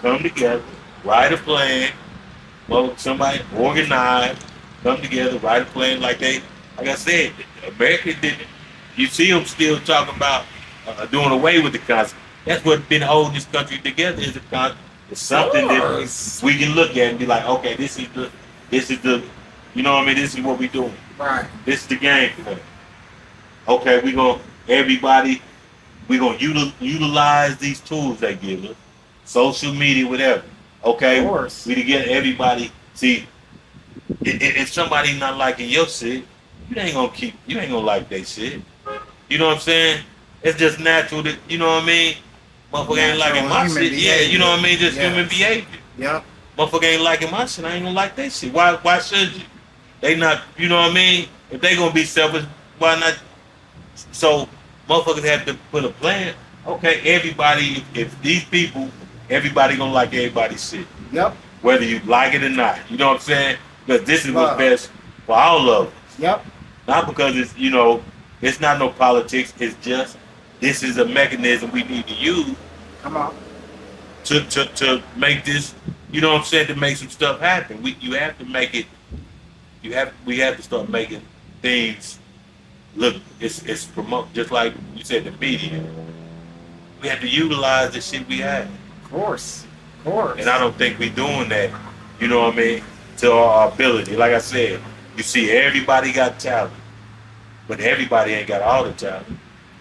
come together, write a plan. Well, somebody organize, come together, write a plan like I said, America didn't. You see them still talking about doing away with the Constitution. That's what's been holding this country together is the Constitution. It's something that we can look at and be like, okay, this is the, you know what I mean? This is what we doing. Right. This is the game plan. Okay, we gonna utilize these tools they give us, social media, whatever. Okay, Of course. we to get everybody. See, if somebody not liking your shit, you ain't gonna like their shit. You know what I'm saying? It's just natural that, you know what I mean? Motherfucker ain't liking my Human shit. Yeah, you know what I mean? Just Yes. human behavior. Yep. Motherfucker ain't liking my shit. I ain't gonna like that shit. Why should you? They not, you know what I mean? If they gonna be selfish, why not? So motherfuckers have to put a plan. Okay, everybody, if these people, everybody gonna like everybody's shit. Yep. Whether you like it or not. You know what I'm saying? Because this is Love. what's best for all of us. Yep. Not because it's, you know, it's not no politics. It's just, this is a mechanism we need to use Come on. to make this, you know what I'm saying, to make some stuff happen. You have to make it, we have to start making things look, it's promote, just like you said, the media. We have to utilize the shit we have. Of course. Of course. And I don't think we're doing that, you know what I mean, to our ability. Like I said, you see everybody got talent, but everybody ain't got all the talent.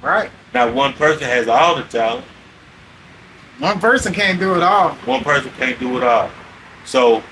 Right. Now one person has all the talent, One person can't do it all. one person can't do it all. So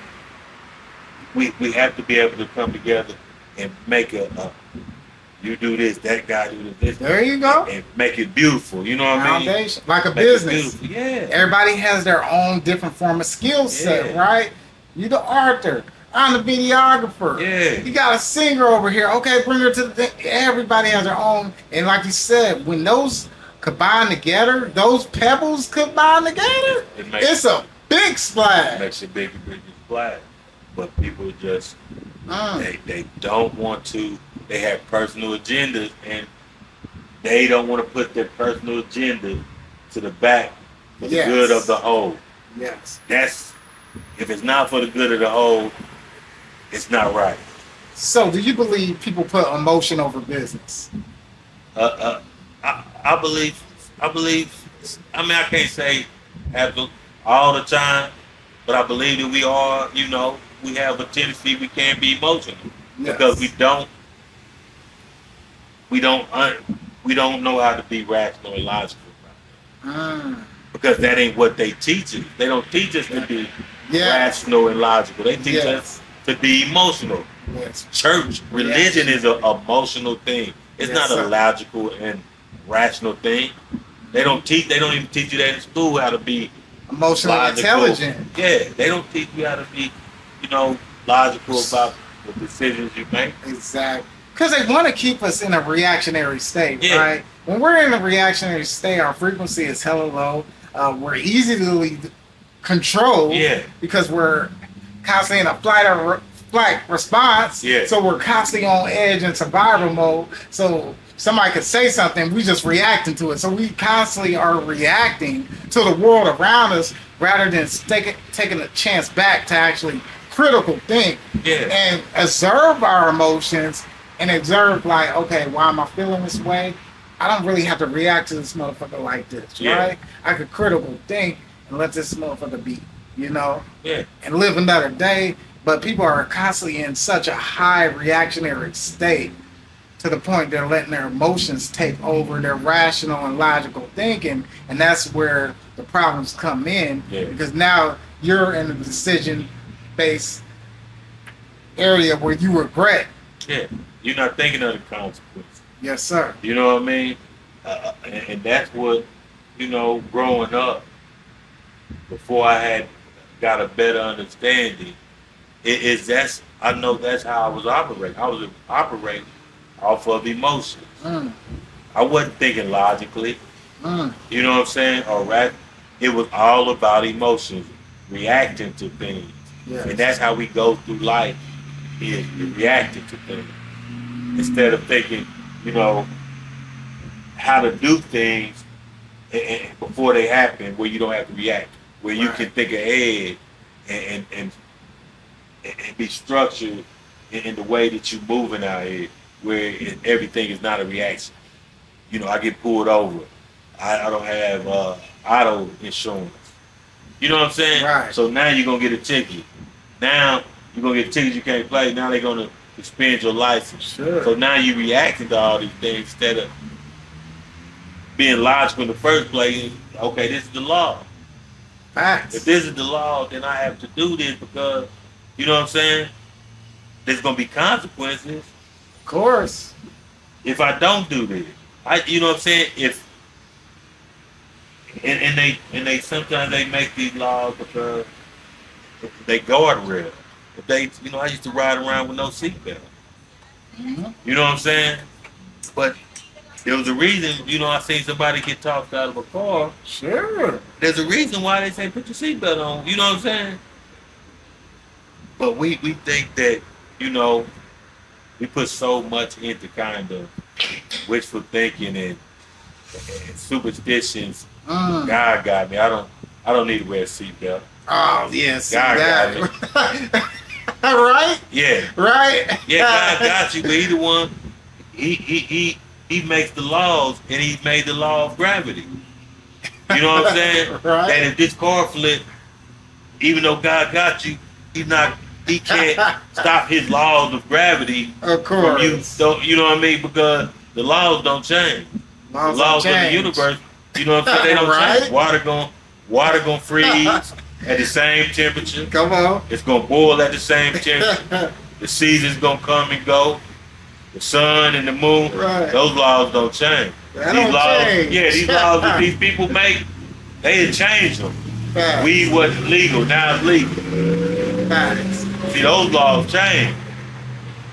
we have to be able to come together and make you do this, that guy do this, There you go. and make it beautiful. You know what I mean? Foundation. Like a Make it business. beautiful. Yeah. Everybody has their own different form of skill set, Yeah. right? You the author. I'm the videographer. Yeah. You got a singer over here. Okay, bring her to the thing. Everybody has their own. And like you said, when those combine together, those pebbles combine together, It makes, it's a big splash. makes a big splash. But people just Mm. they don't want to. They have personal agendas, and they don't want to put their personal agenda to the back for the Yes. good of the whole. Yes. That's, if it's not for the good of the whole, it's not right. So, do you believe people put emotion over business? I believe. I mean, I can't say absolutely all the time, but I believe that we are. You know, we have a tendency we can be emotional because we don't know how to be rational and logical. Mm. Because that ain't what they teach us. They don't teach us to be Yeah. rational and logical. They teach Yes. us to be emotional. Yes. Church, religion is an emotional thing. It's Yes, not a sir. logical and rational thing. They don't even teach you that in school how to be Emotionally logical. intelligent. Yeah, they don't teach you how to be, you know, logical about the decisions you make. Exactly. Because they want to keep us in a reactionary state, Yeah. right? When we're in a reactionary state, our frequency is hella low. We're easily controlled Yeah. because we're constantly in a flight response. Yeah. So we're constantly on edge in survival mode. So somebody could say something, we just reacting to it. So we constantly are reacting to the world around us rather than taking a chance back to actually critical think Yeah. and observe our emotions and observe like, okay, why am I feeling this way? I don't really have to react to this motherfucker like this, Yeah. right? I could critical think and let this motherfucker be, you know, Yeah. and live another day. But people are constantly in such a high reactionary state to the point they're letting their emotions take over their rational and logical thinking, and that's where the problems come in. Yeah. Because now you're in a decision-based area where you regret. Yeah, you're not thinking of the consequences. Yes, sir. You know what I mean? And that's what, growing up, before I had got a better understanding, I know that's how I was operating. I was operating off of emotions. I wasn't thinking logically. You know what I'm saying? All right. It was all about emotions, reacting to things. Yes. And that's how we go through life, is reacting to things. Instead of thinking, how to do things before they happen, where you don't have to react, where you can think ahead and be structured in the way that you're moving out here, where everything is not a reaction. I get pulled over. I don't have auto insurance. You know what I'm saying? Right. So now you're going to get a ticket. Now you're going to get a ticket you can't play. Now they're going to suspend your license. Sure. So now you're reacting to all these things instead of being logical in the first place. Okay, this is the law. Facts. If this is the law, then I have to do this because, you know what I'm saying? There's going to be consequences. Of course. If I don't do this. You know what I'm saying? And they sometimes they make these laws because they guardrail. If they, I used to ride around with no seatbelt. You know what I'm saying? But there was a reason, I seen somebody get tossed out of a car. Sure. There's a reason why they say put your seatbelt on. You know what I'm saying? But we think that, we put so much into kind of wishful thinking and superstitions. God got me. I don't need to wear a seatbelt. Oh yes. God got me. Right? Yeah. Right? Yeah, God got you. But either one, he makes the laws, and he made the law of gravity. You know what I'm saying? Right. That if this car flip, even though God got you, he can't stop his laws of gravity. Of course. From you. So, you know what I mean? Because the laws don't change. Laws the laws don't of the change. universe, you know what I'm saying? They don't Right? change. Water gonna freeze at the same temperature. Come on. It's gonna boil at the same temperature. The seasons gonna come and go. The sun and the moon. Right. Those laws don't change. That don't laws, change. yeah, these laws that these people make, they had changed them. Facts. Weed wasn't legal, now it's legal. Facts. See, those laws change.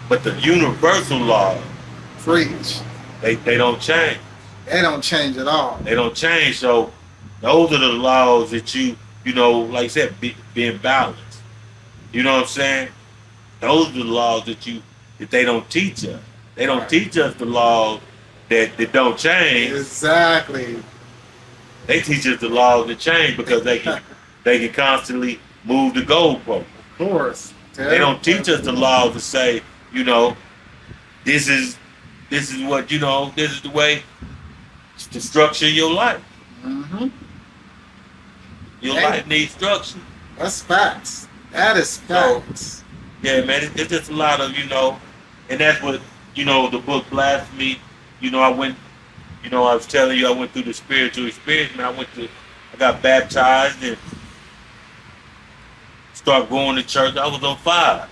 But the universal laws, Preach. they don't change. They don't change at all. They don't change. So those are the laws that like I said, being balanced. You know what I'm saying? Those are the laws that they don't teach us. They don't teach us the laws that don't change. Exactly. They teach us the laws that change because they can constantly move the goalpost. Of course. They don't teach us the laws to say, this is what this is the way to structure your life. Mm-hmm. Your life needs structure. That's facts. That is facts. Yeah, man, it's just a lot of, and that's what, the book Blasphemy, I went, I was telling you, I went through the spiritual experience, man. I got baptized and started going to church. I was on fire.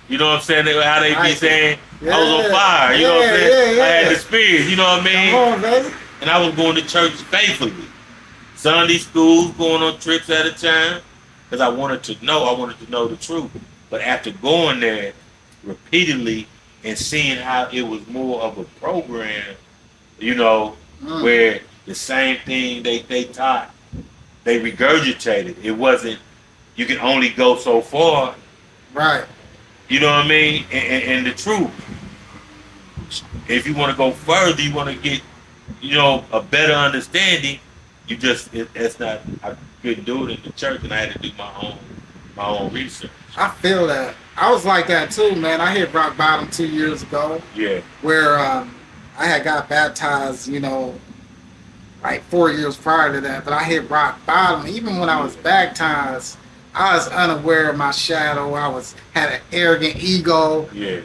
You know what I'm saying? How they be saying, I was on fire. You know what I'm saying? Yeah. I had the spirit, you know what I mean? Come on, baby. And I was going to church faithfully. Sunday school, going on trips at a time. Because I wanted to know the truth. But after going there repeatedly and seeing how it was more of a program, where the same thing they taught, they regurgitated. It wasn't, you can only go so far. Right. You know what I mean? And the truth. If you want to go further, you want to get, a better understanding, it's not, I couldn't do it in the church, and I had to do my own research. I feel that. I was like that too, man. I hit rock bottom 2 years ago. Yeah. Where I had got baptized, like 4 years prior to that. But I hit rock bottom. Even when I was baptized, I was unaware of my shadow. Had an arrogant ego. Yeah.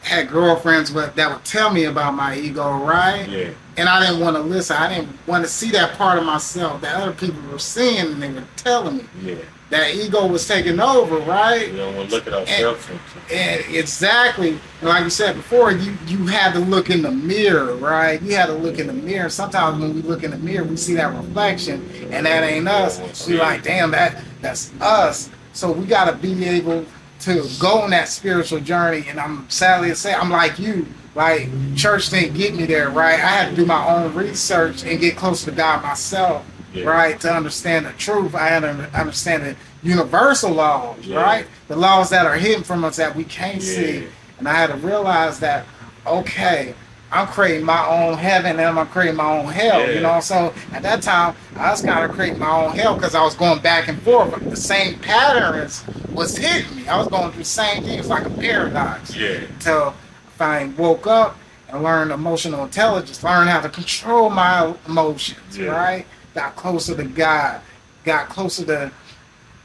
had girlfriends that would tell me about my ego, right? Yeah. And I didn't want to listen. I didn't want to see that part of myself that other people were seeing, and they were telling me. Yeah. That ego was taking over, right? We don't want to look at ourselves sometimes. And exactly, and like you said before, you had to look in the mirror, right? You had to look in the mirror. Sometimes when we look in the mirror, we see that reflection, and that ain't us. We like, damn, that's us. So we got to be able to go on that spiritual journey. And I'm sadly to say, I'm like you. Like, church didn't get me there, right? I had to do my own research and get closer to God myself. Yeah. Right, to understand the truth, I had to understand the universal laws, yeah. Right? The laws that are hidden from us that we can't see. And I had to realize that, okay, I'm creating my own heaven and I'm creating my own hell, you know? So at that time, I was kind of creating my own hell because I was going back and forth. But the same patterns was hitting me. I was going through the same thing. It was like a paradox. Yeah. Until I finally woke up and learned emotional intelligence, learned how to control my emotions, right? Got closer to God, got closer to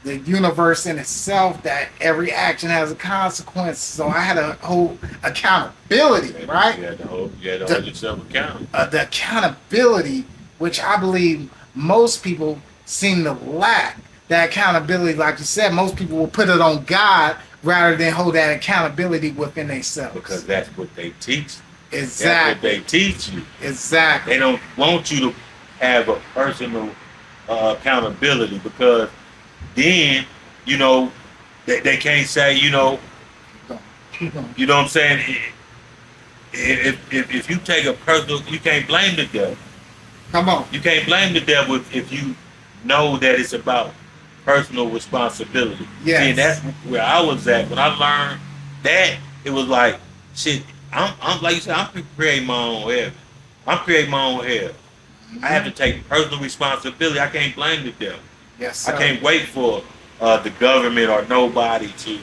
the universe in itself, that every action has a consequence. So I had to hold accountability, right? You had to hold yourself accountable. The accountability, which I believe most people seem to lack. That accountability, like you said, most people will put it on God rather than hold that accountability within themselves. Because that's what they teach. Exactly. That's what they teach you. Exactly. They don't want you to have a personal accountability, because then, you know, they can't say, you know what I'm saying? If you take a personal, you can't blame the devil. Come on. You can't blame the devil if you know that it's about personal responsibility. Yes. And that's where I was at. When I learned that, it was like, shit, I'm like you said, I'm creating my own heaven. I'm creating my own hell. I have to take personal responsibility. I can't blame the devil. Yes, sir. I can't wait for the government or nobody to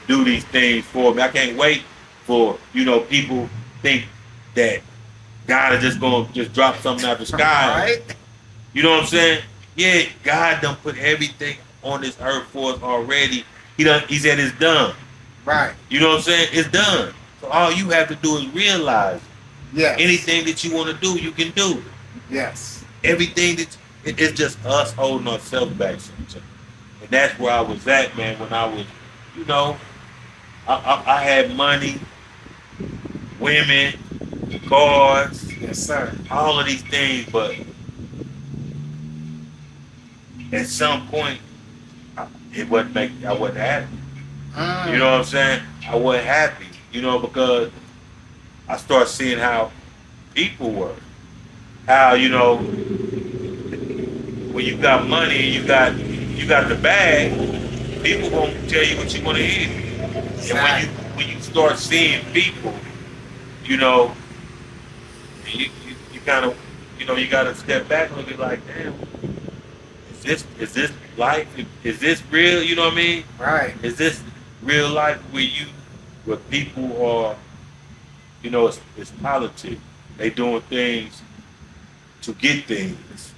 do these things for me. I can't wait for, people think that God is just going to just drop something out the sky. Right. You know what I'm saying? Yeah, God done put everything on this earth for us already. He said it's done. Right. You know what I'm saying? It's done. So all you have to do is realize yes. anything that you want to do, you can do. Yes. Everything it's just us holding ourselves back sometimes. And that's where I was at, man, when I was, I had money, women, cars, yes, sir. all of these things, but at some point, I wasn't happy. You know what I'm saying? I wasn't happy, because I started seeing how people were. How, when you got money and you got the bag, people won't tell you what you want to hear. Exactly. And when you start seeing people, you kind of, you got to step back and look at like, damn, is this life? Is this real? You know what I mean? Right. Is this real life where people are, it's politics. They doing things to get things.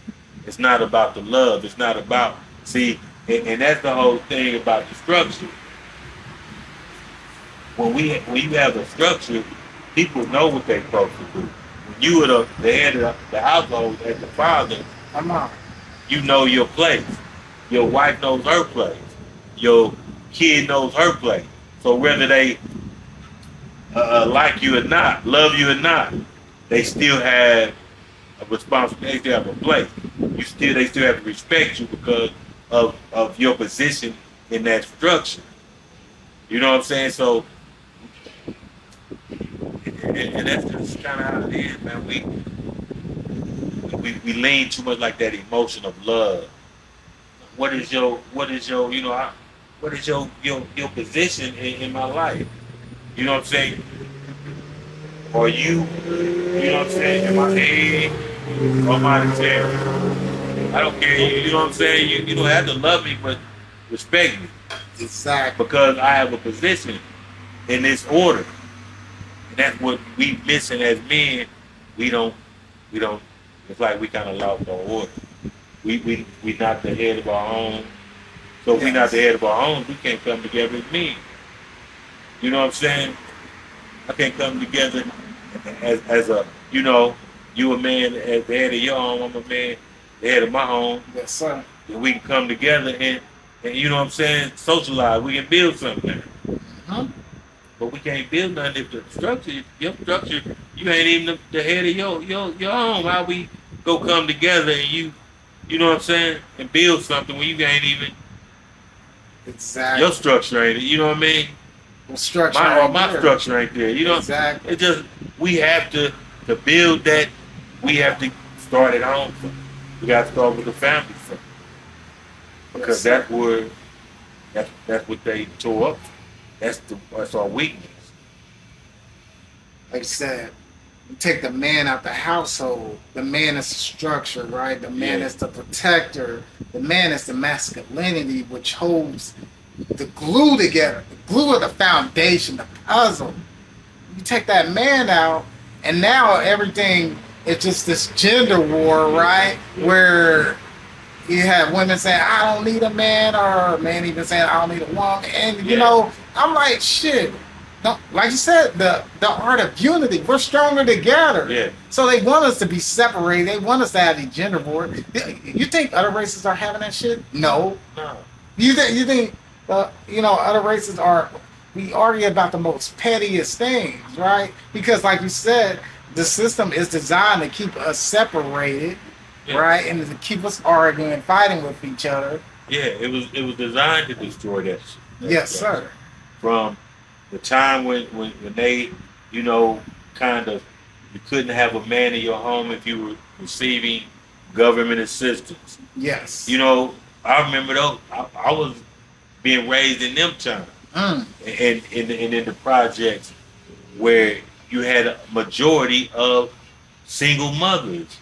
It's not about the love. It's not about, and that's the whole thing about the structure. When you have a structure, people know what they're supposed to do. When you are the head of the household as the father, come on, you know your place. Your wife knows her place. Your kid knows her place. So whether they like you or not, love you or not, they still have a responsibility. They still have a place. They still have to respect you because of your position in that structure. You know what I'm saying? So, and that's just kind of how it is, man. We lean too much like that emotion of love. What is your position in my life? You know what I'm saying? Or you know what I'm saying? Am I A or am I the tail? I don't care. You know what I'm saying? You don't have to love me, but respect me. Exactly. Because I have a position in this order. And that's what we missing as men. We don't, it's like we kind of lost our order. We not the head of our own. So if we not the head of our own, we can't come together as men. You know what I'm saying? I can't come together as a, you know, you a man as the head of your home, I'm a man, the head of my home. Yes, sir. And we can come together and you know what I'm saying, socialize. We can build something. Huh? But we can't build nothing if the structure, your structure, you ain't even the head of your home. How we go come together and you know what I'm saying, and build something when you ain't even Exactly. your structure ain't it. You know what I mean? Well, structure. My structure ain't there. You know, exactly. it just we have to build that. We have to start at home. First. We got to start with the family first, because that's where that's what they tore up. That's our weakness. Like I said, you take the man out the household. The man is the structure, right? The man is the protector. The man is the masculinity, which holds the glue together. The glue of the foundation, the puzzle. You take that man out, and now everything is just this gender war, right? Where you have women saying, I don't need a man, or men even saying, I don't need a woman. And, you know, I'm like, shit. No, like you said, the art of unity. We're stronger together. Yeah. So they want us to be separated. They want us to have the gender war. You think other races are having that shit? No. No. You think you know, other races are, we argue about the most pettiest things, right? Because like you said, the system is designed to keep us separated, right? And to keep us arguing and fighting with each other. Yeah, it was designed to destroy that. Yes, sir. From the time when they, you know, kind of, you couldn't have a man in your home if you were receiving government assistance. Yes. You know, I remember those. I was being raised in them times, and in the projects where you had a majority of single mothers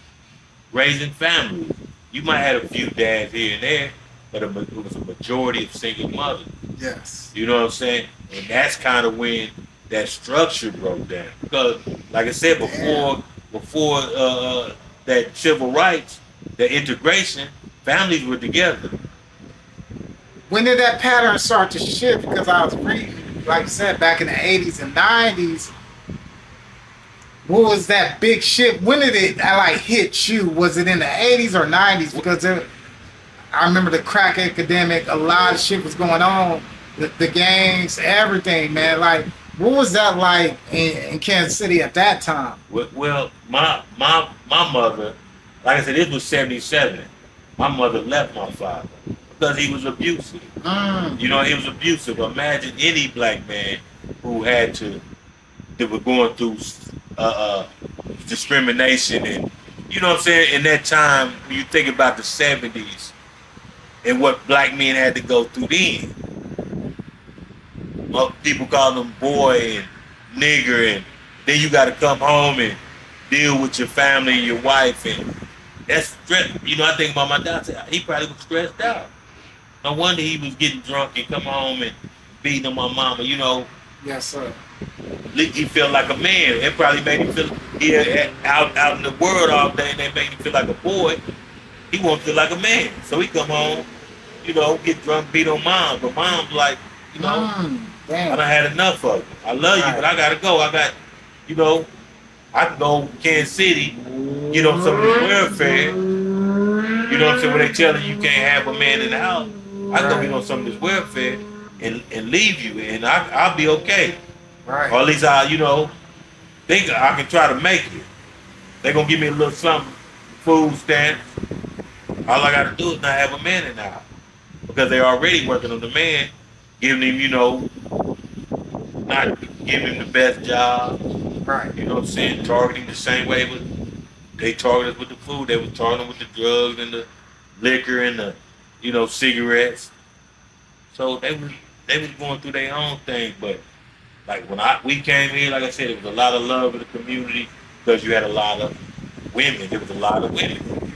raising families. You might have a few dads here and there, but it was a majority of single mothers. Yes. You know what I'm saying? And that's kind of when that structure broke down. Because, like I said before that civil rights, the integration, families were together. When did that pattern start to shift? Because I was reading, like I said, back in the 80s and 90s, what was that big shift? When did it like hit you? Was it in the 80s or 90s? Because I remember the crack epidemic, a lot of shit was going on. The gangs, everything, man. Like, what was that like in Kansas City at that time? Well, my mother, like I said, this was 77. My mother left my father because he was abusive. You know, he was abusive. Imagine any black man who that was going through discrimination, and you know what I'm saying. In that time, when you think about the 70s and what black men had to go through then. Well, people call them boy and nigger, and then you got to come home and deal with your family and your wife, and that's stress. You know, I think about my dad. He probably was stressed out. No wonder he was getting drunk and come home and beating on my mama. You know. Yes, sir. He felt like a man. It probably made him feel out in the world all day, and they made him feel like a boy. He won't feel like a man, so he come home, you know, get drunk, beat on mom. But mom's like, you know. Damn. I done had enough of it. I love you, but I gotta go. You know, I can go to Kansas City, get on some of this welfare. You know what I'm saying? When they tell you can't have a man in the house, I can go get on some of this welfare and leave you, and I'll be okay. Right. Or at least I, you know, think I can try to make it. They gonna give me a little something, food stamps. All I gotta do is not have a man in the house, because they're already working on the man, giving him, you know, not giving him the best job. Right. You know what I'm saying? Targeting the same way they targeted us with the food. They were targeting with the drugs and the liquor and the, you know, cigarettes. So they was going through their own thing. But like when we came here, like I said, it was a lot of love in the community because you had a lot of women. There was a lot of women.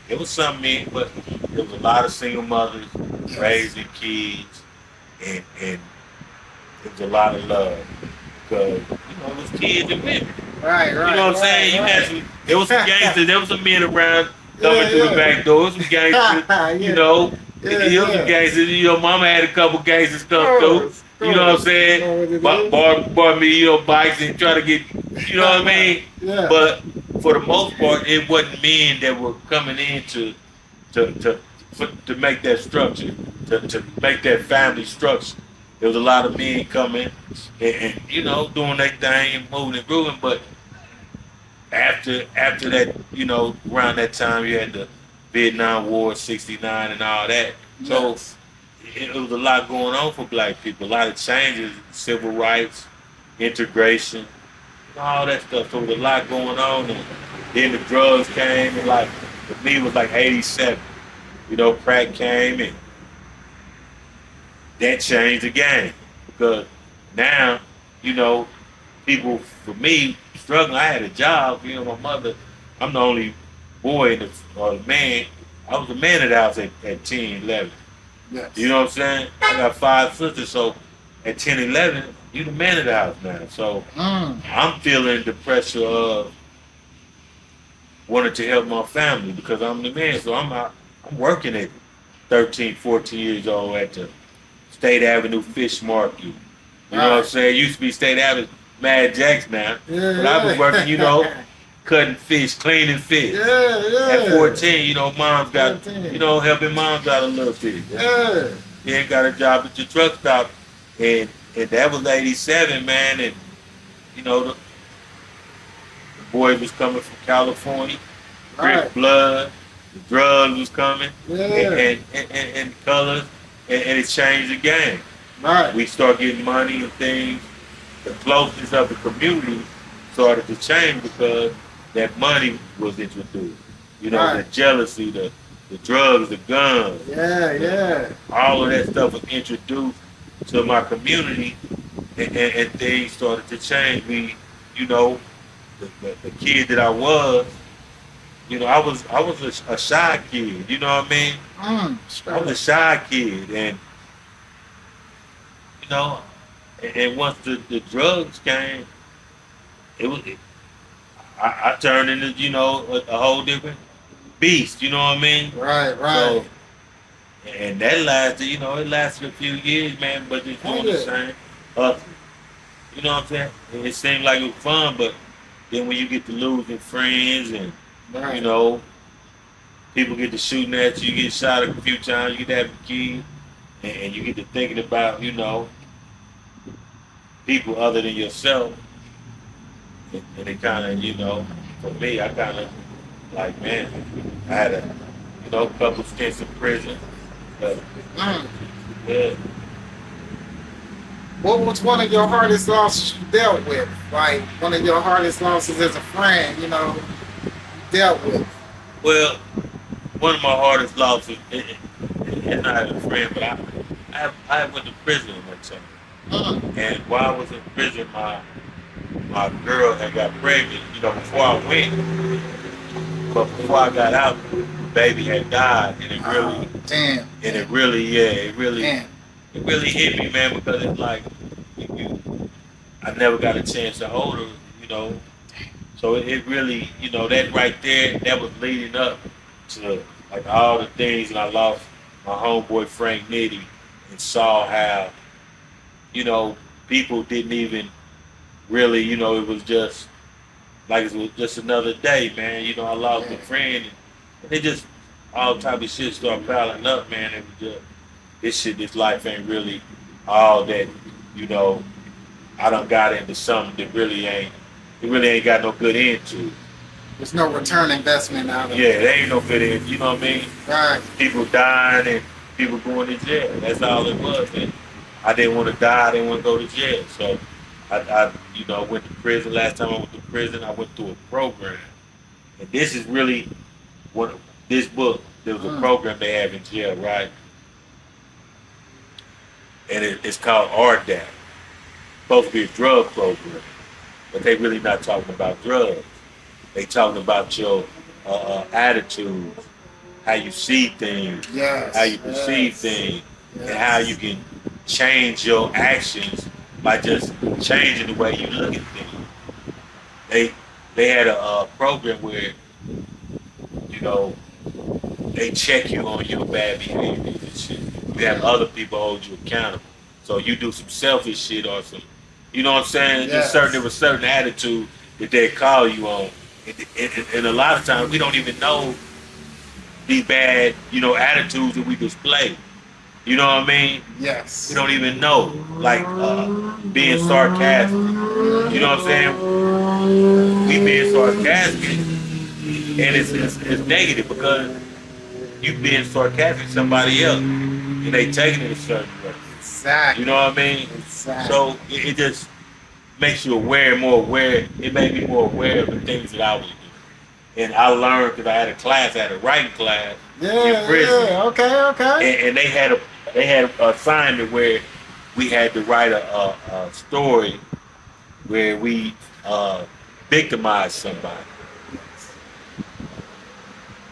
It was some men, but there was a lot of single mothers raising kids, and it was a lot of love because, you know, it was kids and women. Right. You know what I'm saying? Right. You had there was some gangsters, there was some men around coming through the back door, some gangsters, you know. There was some gangsters, you know, mama had a couple gangsters come through. You know what I'm saying? You know what it is? Bought me, bikes and try to get, you know what I mean? Yeah. But for the most part, it wasn't men that were coming in to make that structure, to make that family structure. There was a lot of men coming and doing their thing and moving and grooving. But after that, around that time, you had the Vietnam War, '69, and all that. So Yes. it was a lot going on for black people. A lot of changes, civil rights, integration, all that stuff. So there was a lot going on, and then the drugs came, and like for me, it was like '87. Crack came, and that changed the game because now, people for me struggling. I had a job. My mother. I'm the only boy or the man. I was the man of the house at 10, 11. Yes. You know what I'm saying? I got 5 sisters, so at 10, 11, you the man of the house now. So I'm feeling the pressure of wanting to help my family because I'm the man. So I'm working at 13, 14 years old at the State Avenue Fish Market. You know what I'm saying? It used to be State Avenue Mad Jacks now. Yeah, but I was working, cutting fish, cleaning fish. Yeah. At 14, mom's got, 14. helping moms out a little bit. Yeah. Then got a job at the truck stop. And that was '87, man. And, the boys was coming from California. Crip blood. The drugs was coming. Yeah. And colors. And it changed the game. Right. We start getting money and things. The closeness of the community started to change because that money was introduced. The jealousy, the drugs, the guns. Yeah. All of that stuff was introduced to my community, and things started to change. We, the kid that I was, I was a shy kid. You know what I mean? I was a shy kid, and and once the drugs came, I turned into a whole different beast. You know what I mean? Right. So, and that lasted, it lasted a few years, man. But just doing the same. You know what I'm saying? It seemed like it was fun, but then when you get to losing friends and people get to shooting at you, you get shot a few times, you get to have a kid, and you get to thinking about people other than yourself, and it kind of for me, I kind of like, man, I had a couple stints in prison, but yeah. What was one of your hardest losses you dealt with? Like one of your hardest losses as a friend, you dealt with? Well, one of my hardest losses, and not as a friend, but I went to prison one time. And while I was in prison, my girl had got pregnant, before I went. But before I got out, the baby had died, and it really, damn. And it really hit me, man, because it's like I never got a chance to hold her, So it really, that right there, that was leading up to like all the things, and I lost my homeboy Frank Nitty and saw how, people didn't even really, it was just like it was just another day, man. I lost a friend, and it just all type of shit started piling up, man. It was just this life ain't really all that, I done got into something that really ain't got no good end to it. There's no return investment out of it. Yeah, there ain't no good end, you know what I mean? Right. People dying and people going to jail. That's all it was. And I didn't want to die, I didn't want to go to jail. So I went to prison. Last time I went to prison, I went through a program. And this is really this book, there was a program they have in jail, right? And it's called RDAP. Supposed to be a drug program, but they really not talking about drugs. They talking about your attitudes, how you see things, how you perceive things, and how you can change your actions by just changing the way you look at things. They had a program where they check you on your bad behaviors and shit. You have other people hold you accountable. So you do some selfish shit or some, you know what I'm saying? Yes. There was certain attitude that they call you on, and a lot of times we don't even know these bad, attitudes that we display. You know what I mean? Yes. We don't even know, like being sarcastic. You know what I'm saying? We being sarcastic, and it's negative because you being sarcastic to somebody else, and they taking it a certain way. Exactly. You know what I mean? Exactly. So it just makes you more aware. It made me more aware of the things that I was doing. And I learned because I had a writing class in prison. Yeah. Okay. And they had an assignment where we had to write a story where we victimized somebody,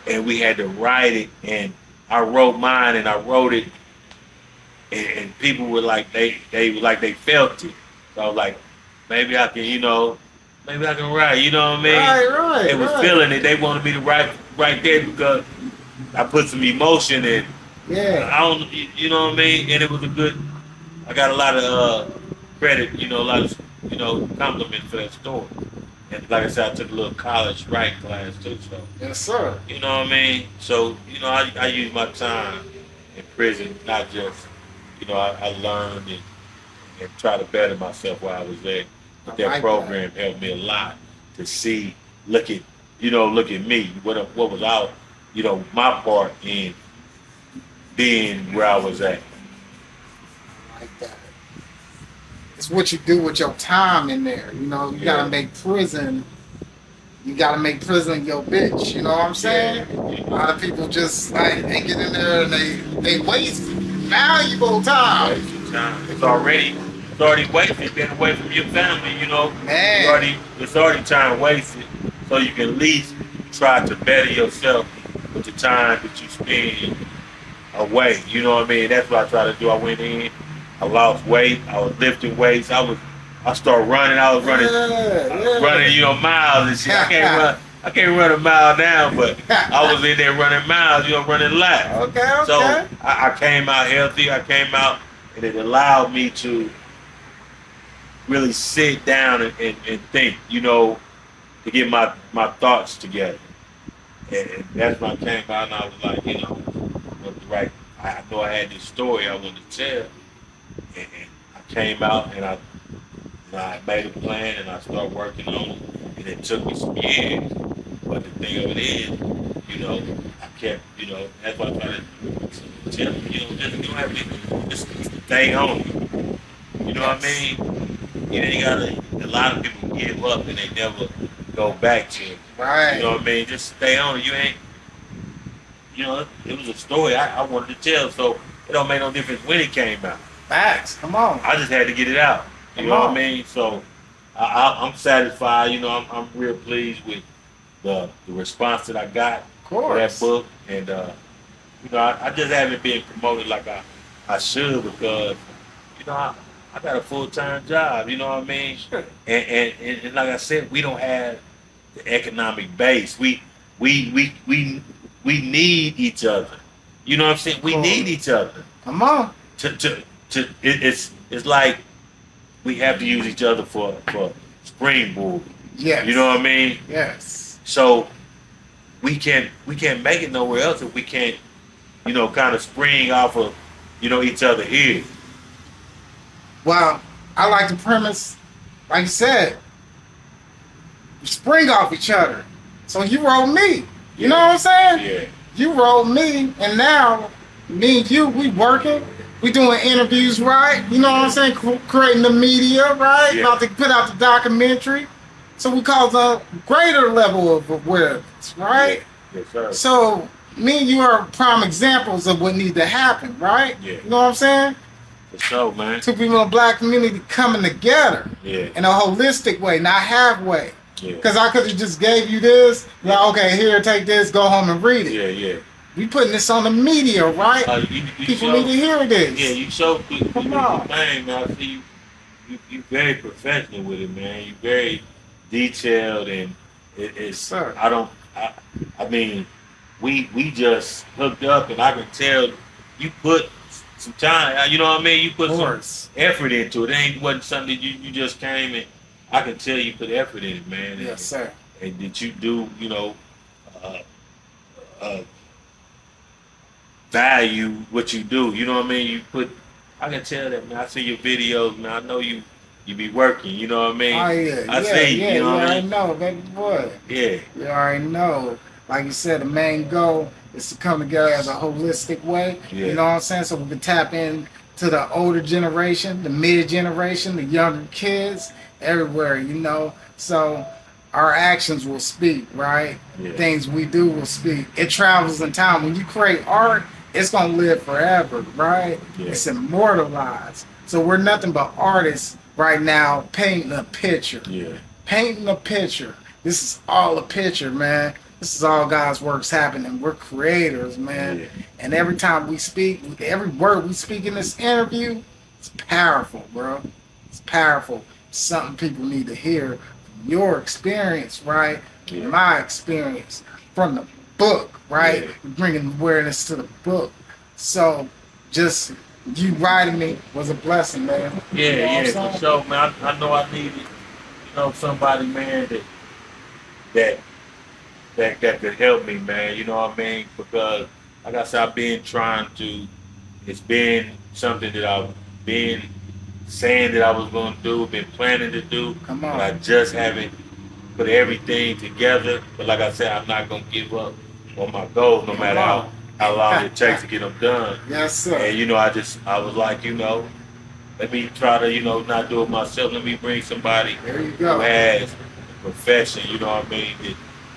and we had to write it. And I wrote mine, and I wrote it, and people were like they felt it. So I was like, maybe I can, maybe I can write. You know what I mean? Right. They was feeling it. They wanted me to write right there because I put some emotion in. Yeah. I don't, you know what I mean? And it was I got a lot of credit, a lot of, compliments for that story. And like I said, I took a little college writing class too, so. Yes, sir. You know what I mean? So, I use my time in prison, not just, I learned and try to better myself while I was there. But that program helped me a lot to see, look at me, what was out, my part in being where I was at. Like that. It's what you do with your time in there. You gotta make prison. You gotta make prison your bitch. You know what I'm saying? Yeah. A lot of people just they get in there and they waste valuable time. Waste time. It's already wasted. Been away from your family. Man. It's already time wasted. So you can at least try to better yourself with the time that you spend away. You know what I mean? That's what I try to do. I went in, I lost weight, I was lifting weights, I started running, I was running miles and shit. I can't run a mile now, but I was in there running miles, running laps. Okay. So I came out healthy, and it allowed me to really sit down and think, to get my thoughts together. And that's when I came out and I was like, I know I had this story I wanted to tell, and I came out and I made a plan and I started working on it, and it took me some years. But the thing of it is, I kept, that's why I try to tell you, just don't have to just stay on it. You know what I mean? You ain't gotta. A lot of people give up and they never go back to it. Right. You know what I mean? Just stay on it. You ain't. It was a story I wanted to tell, so it don't make no difference when it came out. Facts. Come on. I just had to get it out. You know what I mean? So I'm satisfied. I'm real pleased with the response that I got for that book, and I just haven't been promoted like I should because I got a full-time job. You know what I mean? Sure. And like I said, we don't have the economic base. We need each other. You know what I'm saying? We need each other. Come on. It's like we have to use each other for springboard. Yes. You know what I mean? Yes. So we can't make it nowhere else if we can't, kind of spring off of, each other here. Well, I like the premise, like you said, we spring off each other. So you roll me. You know what I'm saying? Yeah. You roll me, and now me and you, we working. We doing interviews, right? You know what I'm saying? Creating the media, right? Yeah. About to put out the documentary. So we cause a greater level of awareness, right? Yeah. Yes, sir. So me and you are prime examples of what needs to happen, right? Yeah. You know what I'm saying? For sure, man. Two people in the black community coming together Yeah. in a holistic way, not halfway. Yeah. Because I could have just gave you this, like, okay, here, take this, go home and read it. Yeah. We putting this on the media, right? You People need to hear this. Yeah, you show people Come on. thing, man. I see you very professional with it, man. You very detailed, and it's. Sir. I mean, we just hooked up, and I can tell you put some time. You know what I mean? You put Of some course. effort into it. It wasn't something that you just came and I can tell you put effort in it, man. Yes, sir. And that you do, uh, uh, value what you do. You know what I mean? I can tell that, man. I see your videos, man. I know you be working. You know what I mean? Oh yeah, I see you. You know you what I already mean? know, baby boy. Yeah. You already know. Like you said, the main goal is to come together as a holistic way. Yeah. You know what I'm saying? So we can tap in to the older generation, the mid generation, the younger kids, everywhere, you know. So our actions will speak, right? Yeah. Things we do will speak. It travels in time. When you create art, it's gonna live forever, right? Yeah. It's immortalized. So we're nothing but artists right now painting a picture. Yeah. Painting a picture. This is all a picture, man. This is all God's works happening. We're creators, man. Yeah. And every time we speak, every word we speak in this interview, it's powerful, bro. It's powerful. It's something people need to hear from your experience, right? Yeah. My experience from the book, right? Yeah. Bringing awareness to the book. So just you writing me was a blessing, man. Yeah, You know what I'm yeah, saying? for sure, man. I know I needed, somebody, man, that could help me, man. You know what I mean? Because, like I said, it's been something that I've been saying that I was going to do, been planning to do, Come on. but I just haven't put everything together. But like I said, I'm not going to give up on my goals, no matter how long it takes to get them done. Yes, sir. And, I was like, let me try to, not do it myself. Let me bring somebody There you who go. has a profession, you know what I mean?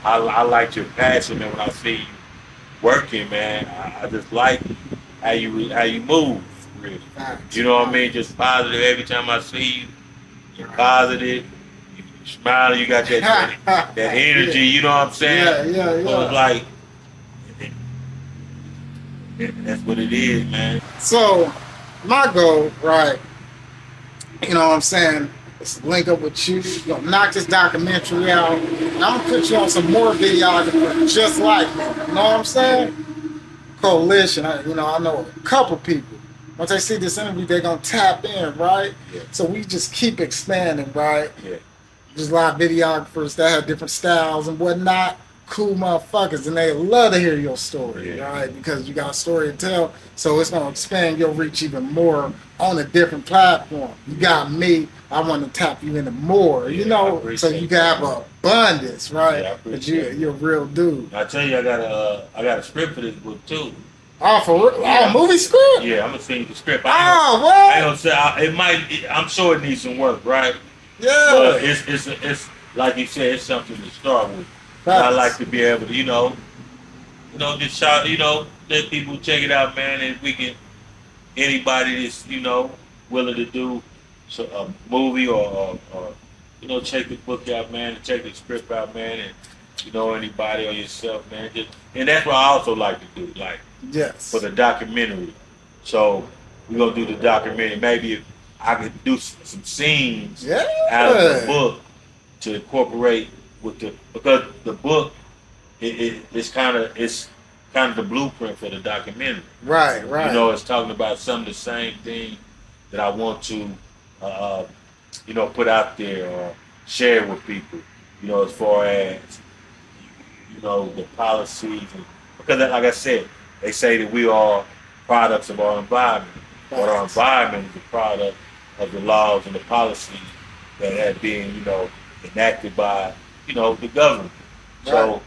I like your passion, man. When I see you working, man, I just like how you move, really. Facts. You know what I mean? Just positive. Every time I see you, you're positive. You smile. You got that energy. You know what I'm saying? Yeah. So it's like that's what it is, man. So, my goal, right, you know what I'm saying, is to link up with you, knock this documentary out, and I'm going to put you on some more videography just like me, you know what I'm saying? Coalition, I know a couple people. Once they see this interview, they're going to tap in, right? Yeah. So we just keep expanding, right? Yeah. There's a lot of videographers that have different styles and whatnot. Cool motherfuckers, and they love to hear your story, Yeah. right? Because you got a story to tell, so it's gonna expand your reach even more on a different platform. You got me, I want to tap you into more, Yeah, I so appreciate you can have abundance, right? Yeah, I But appreciate you're a real dude. I tell you, I got a script for this book too. Oh, for real? Yeah. Oh, movie script? Yeah, I'm gonna send you the script. Oh, I what? ain't gonna say it might. I'm sure it needs some work, right? Yeah. But it's like you said, it's something to start with. I like to be able to, just shout, let people check it out, man, and we can anybody that's willing to do a movie or check the book out, man, and check the script out, man, and anybody or yourself, man. And that's what I also like to do, like Yes. for the documentary. So we're gonna do the documentary. Maybe if I could do some scenes Yeah. out of the book to incorporate because the book it's kind of the blueprint for the documentary. Right. It's talking about some of the same things that I want to put out there or share with people. As far as the policies because like I said, they say that we are products of our environment, but our environment is a product of the laws and the policies that have been enacted by the government. So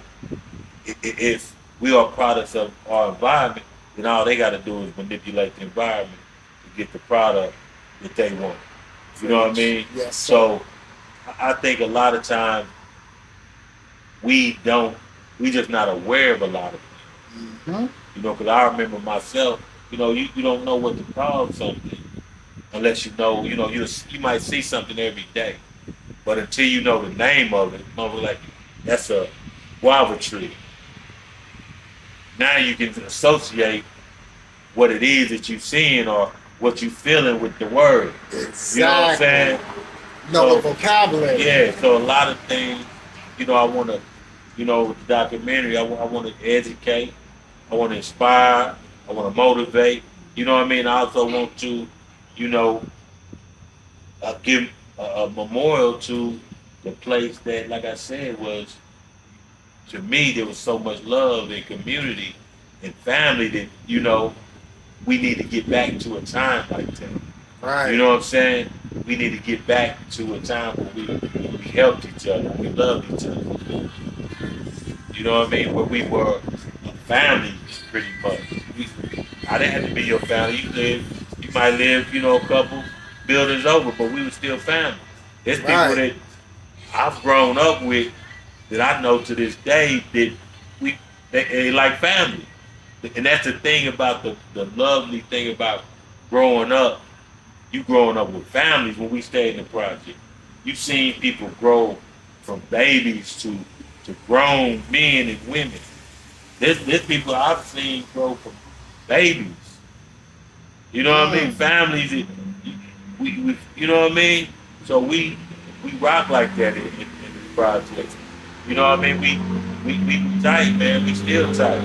if we are products of our environment, then all they got to do is manipulate the environment to get the product that they want. You know what I mean? Yes. So I think a lot of times we just not aware of a lot of things. Mm-hmm. Because I remember myself, you don't know what to call something unless you might see something every day. But until you know the name of it, like that's a guava tree. Now you can associate what it is that you're seeing or what you're feeling with the word. Exactly. You know what I'm saying? No So, vocabulary. Yeah, so a lot of things, I want to, with the documentary, I want to educate, I want to inspire, I want to motivate, You know what I mean? I also want to, you know, give a memorial to the place that, like I said, was, to me, there was so much love and community and family that, you know, we need to get back to a time like that. Right. You know what I'm saying? We need to get back to a time where we helped each other, we loved each other. You know what I mean? Where we were a family, pretty much. I didn't have to be your family. You might live, you know, a couple buildings over, but we were still family. There's people Right. that I've grown up with that I know to this day that they like family. And that's the thing about the lovely thing about growing up. You growing up with families. When we stayed in the project, you've seen people grow from babies to grown men and women. There's people I've seen grow from babies. You know what I mean? Families, we you know what I mean? So we rock like that in the project. You know what I mean? We tight, man. We still tight.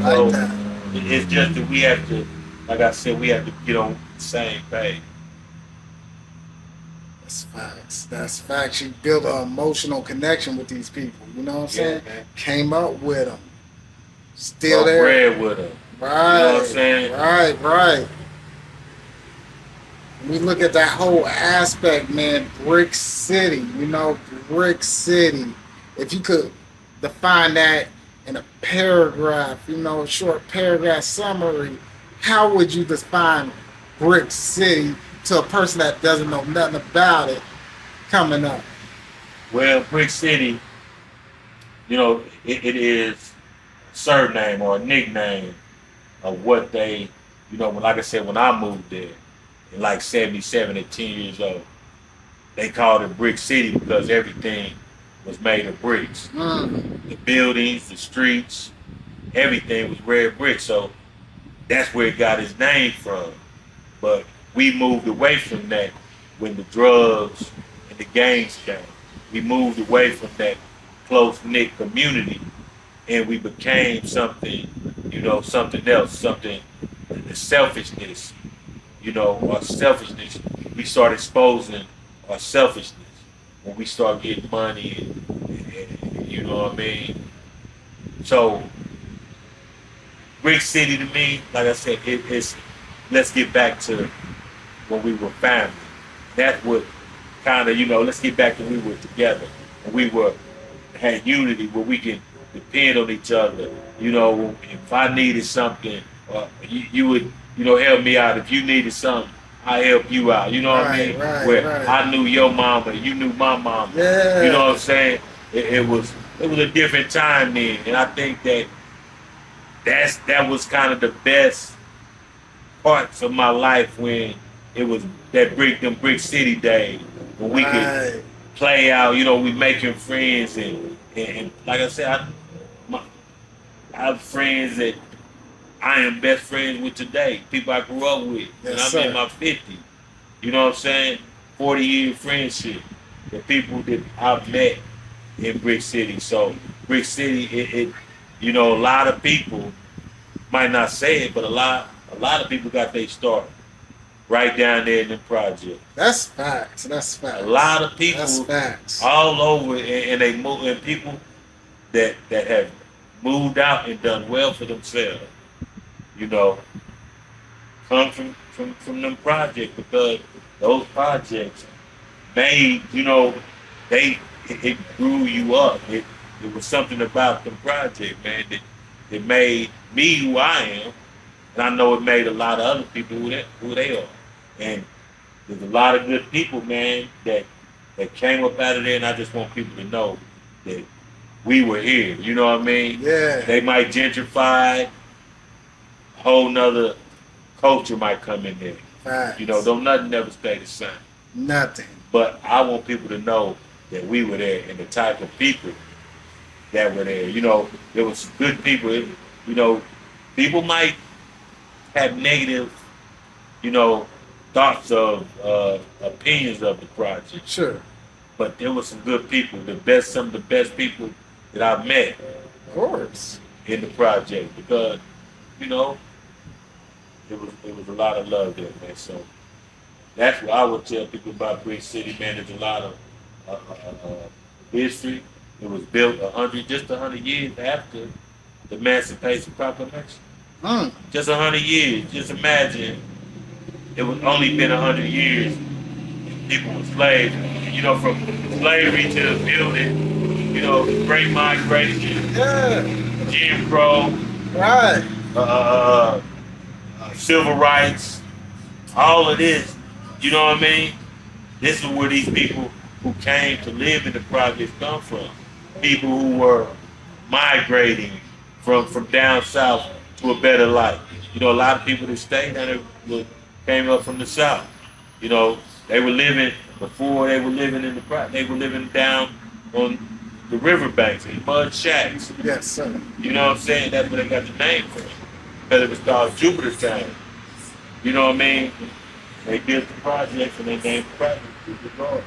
So Like that. it's just that we have to, like I said, we have to get on the same page. That's facts. That's facts. You build an emotional connection with these people. You know what I'm saying? man. Came up with them. Still Broke there. bread with her. Right. You know what I'm saying? Right. We look at that whole aspect, man. Brick City. You know, Brick City. If you could define that in a paragraph, you know, a short paragraph summary, how would you define Brick City to a person that doesn't know nothing about it coming up? Well, Brick City, you know, it is a surname or a nickname of what they, you know, like I said, when I moved there in like 77 at 10 years old, they called it Brick City because everything was made of bricks. The buildings, the streets, everything was red brick. So that's where it got its name from. But we moved away from that when the drugs and the gangs came. We moved away from that close-knit community and we became something, you know, something else, something, the selfishness, you know, our selfishness. We start exposing our selfishness when we start getting money and you know what I mean? So, Brick City to me, like I said, it's, let's get back to when we were family. That's what kind of, you know, let's get back to when we were together. When we had unity, where we can depend on each other. You know, if I needed something, you would, you know, help me out. If you needed something, I help you out. You know what I mean? Where I knew your mama, you knew my mama. Yeah. You know what I'm saying? It was a different time then, and I think that was kind of the best parts of my life when it was them Brick City days when we could play out. You know, we making friends and like I said, I have friends that I am best friends with today. People I grew up with, and I'm in my 50s. You know what I'm saying? 40-year friendship. The people that I've met in Brick City. So Brick City, it you know, a lot of people might not say it, but a lot of people got their start right down there in the project. That's facts. That's facts. A lot of people all over, and they move, and people that have moved out and done well for themselves. You know, come from them projects because those projects made, you know, it grew you up. It was something about the project, man, that made me who I am, and I know it made a lot of other people who they are. And there's a lot of good people, man, that came up out of there, and I just want people to know that we were here. You know what I mean? Yeah. They might gentrify, a whole nother culture might come in there. Facts. You know, don't nothing ever stay the same. Nothing. But I want people to know that we were there and the type of people that were there. You know, there was good people. You know, people might have negative, you know, thoughts of opinions of the project. Sure. But there were some good people. Some of the best people that I've met. Of course. In the project because, you know, it was a lot of love there, man. So that's what I would tell people about Brick City, man. There's a lot of history. It was built just 100 years after the Emancipation Proclamation. Mm. Just 100 years. Just imagine it was only been 100 years. People were slaves. You know, from slavery to building. You know, the Great Migration, Yeah. Jim Crow, Right. civil rights, all of this. You know what I mean? This is where these people who came to live in the projects come from. People who were migrating from down south to a better life. You know, a lot of people that stayed down there came up from the south. You know, they were living before they were living in the project. They were living down on the riverbanks in mud shacks. Yes, sir. You know what I'm saying? That's where they got the name from. Because it was called Jupiter Town. You know what I mean? They built the projects and they named the project Jupiter Garden.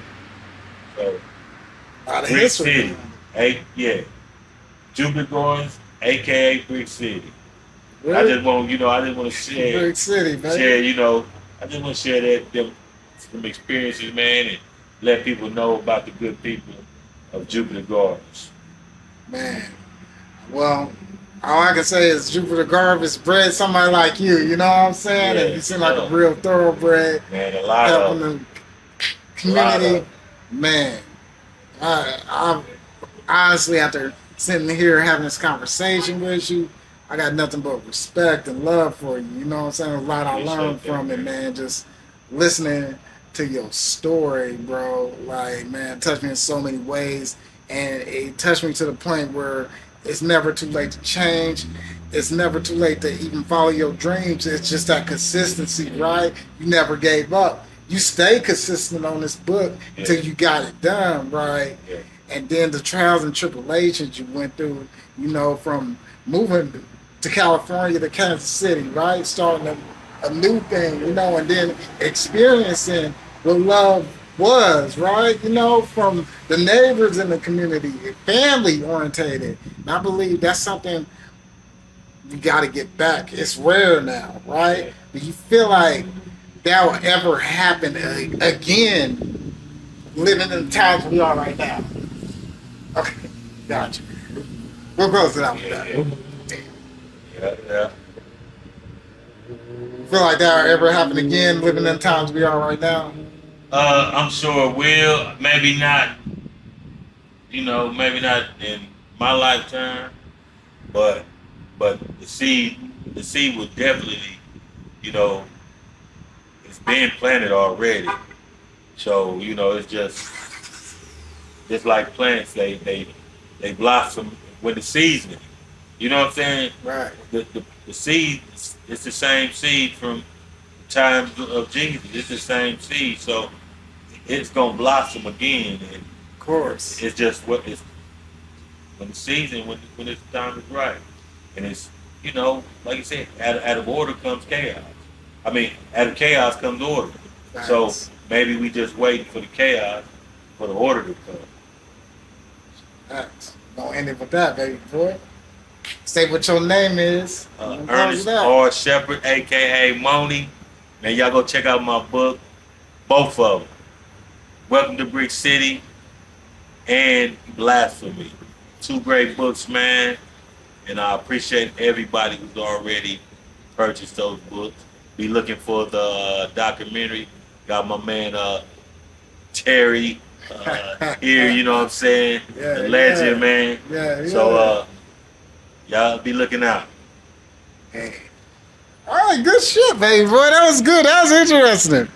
So, A lot of Brick history. City. Yeah. Jupiter Gardens, aka Brick City. Really? I just want to share, Brick City, baby. you know, I just want to share some experiences, man, and let people know about the good people of Jupiter Gardens. Man. Well, all I can say is Jupiter Garbage bred somebody like you know what I'm saying? Yeah, And you seem like a real thoroughbred, Man, a lot helping of the community. of- Man, I honestly, after sitting here having this conversation with you, I got nothing but respect and love for you. You know what I'm saying? A lot I Appreciate learned that, from it, man. Just listening to your story, bro. Like, man, it touched me in so many ways. And it touched me to the point where it's never too late to change. It's never too late to even follow your dreams. It's just that consistency, right? You never gave up. You stayed consistent on this book until you got it done, right? Yeah. And then the trials and tribulations you went through, you know, from moving to California to Kansas City, right? Starting a new thing, you know, and then experiencing what love was, right? You know, from the neighbors in the community, family orientated. And I believe that's something you got to get back. It's rare now, right? Do you feel like that will ever happen again, living in the times we are right now? Okay, gotcha. We'll close it out with that. Yeah. You feel like that will ever happen again, living in the times we are right now? I'm sure it will. Maybe not. You know, maybe not in my lifetime, but the seed will definitely, you know, it's been planted already. So you know, it's just like plants. They blossom when the season. You know what I'm saying? Right. The seed, it's the same seed from the time of Jesus. It's the same seed, so it's gonna blossom again. And Of course. it's just what it's when the season, when it's time is right, and it's, you know, like you said, out of order comes chaos. I mean, out of chaos comes order. So Facts. maybe we just waiting for the chaos for the order to come. Facts. Gonna end it with that, baby boy. Say what your name is. and close Ernest it out. R. Shepherd, aka Moni. Man, y'all go check out my book, both of them. Welcome to Brick City and Blasphemy. Two great books, man. And I appreciate everybody who's already purchased those books. Be looking for the documentary. Got my man Terry here, you know what I'm saying? Yeah, The legend, yeah. man. Yeah, So y'all be looking out. Hey. All right, good shit, baby boy. That was good. That was interesting.